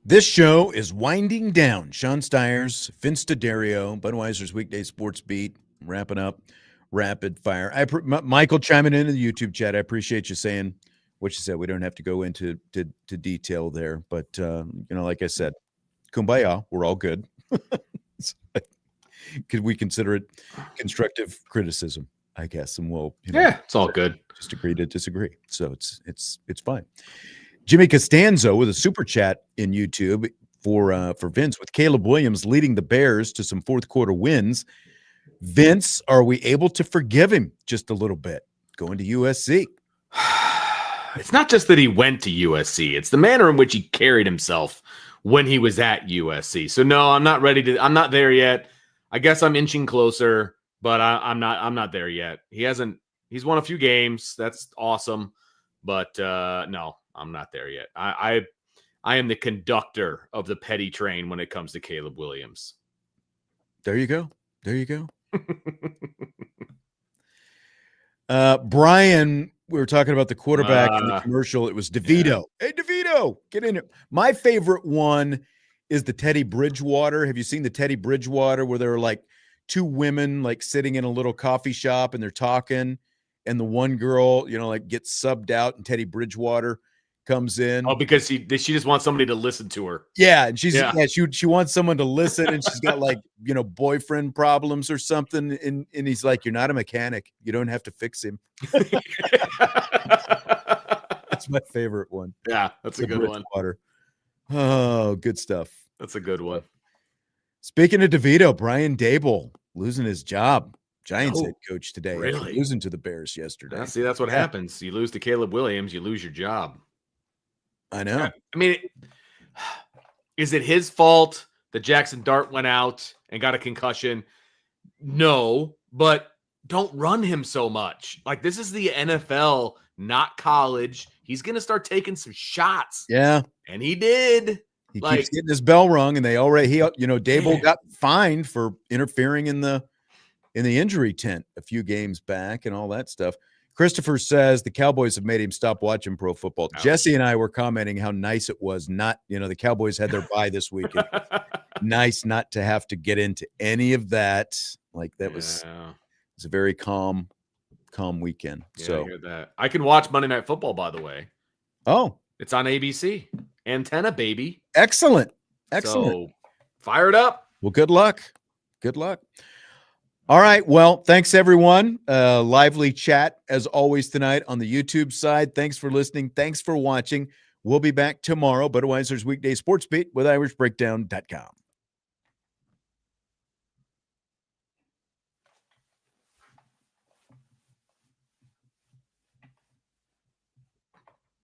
Speaker 1: This show is winding down. Sean Stiers, Vince D'Addario, Budweiser's Weekday Sports Beat, wrapping up rapid fire. Michael chiming in the YouTube chat. I appreciate you saying what you said. We don't have to go into detail there, but like I said, kumbaya. We're all good. Could we consider it constructive criticism? I guess, and we'll
Speaker 2: it's all good.
Speaker 1: Just agree to disagree. So it's fine. Jimmy Costanzo with a super chat in YouTube for Vince, with Caleb Williams leading the Bears to some fourth quarter wins. Vince, are we able to forgive him just a little bit going to USC?
Speaker 2: It's not just that he went to USC. It's the manner in which he carried himself when he was at USC. So no, I'm not not there yet. I guess I'm inching closer, but I'm not there yet. He's won a few games. That's awesome. But no, I'm not there yet. I am the conductor of the petty train when it comes to Caleb Williams.
Speaker 1: There you go. Brian, we were talking about the quarterback in the commercial. It was DeVito. Yeah. Hey, DeVito, get in here. My favorite one is the Teddy Bridgewater. Have you seen the Teddy Bridgewater where there are like two women like sitting in a little coffee shop and they're talking, and the one girl, gets subbed out, and Teddy Bridgewater comes in.
Speaker 2: Oh, because she just wants somebody to listen to her.
Speaker 1: Yeah, and she wants someone to listen, and she's got boyfriend problems or something, and he's like, "You're not a mechanic. You don't have to fix him." That's my favorite one.
Speaker 2: Yeah, that's a good one.
Speaker 1: Oh, good stuff.
Speaker 2: That's a good one.
Speaker 1: Speaking of DeVito, Brian Dable losing his job. Giants head coach today.
Speaker 2: Really?
Speaker 1: Losing to the Bears yesterday.
Speaker 2: Yeah, see, that's what happens. You lose to Caleb Williams, you lose your job.
Speaker 1: I know.
Speaker 2: I mean, is it his fault that Jackson Dart went out and got a concussion? No, but don't run him so much. Like, this is the NFL, not college. He's going to start taking some shots.
Speaker 1: Yeah.
Speaker 2: And he did.
Speaker 1: He keeps getting his bell rung, and Dable got fined for interfering in the injury tent a few games back and all that stuff. Christopher says the Cowboys have made him stop watching pro football. Ouch. Jesse and I were commenting how nice it was not, the Cowboys had their bye this week. Nice not to have to get into any of that. Like, that was a very calm weekend.
Speaker 2: Yeah,
Speaker 1: so
Speaker 2: I hear that. I can watch Monday Night Football, by the way.
Speaker 1: Oh,
Speaker 2: it's on ABC. Antenna, baby.
Speaker 1: Excellent.
Speaker 2: So fire it up.
Speaker 1: Well, good luck. All right. Well, thanks, everyone. Lively chat, as always, tonight on the YouTube side. Thanks for listening. Thanks for watching. We'll be back tomorrow. Budweiser's Weekday Sports Beat with IrishBreakdown.com.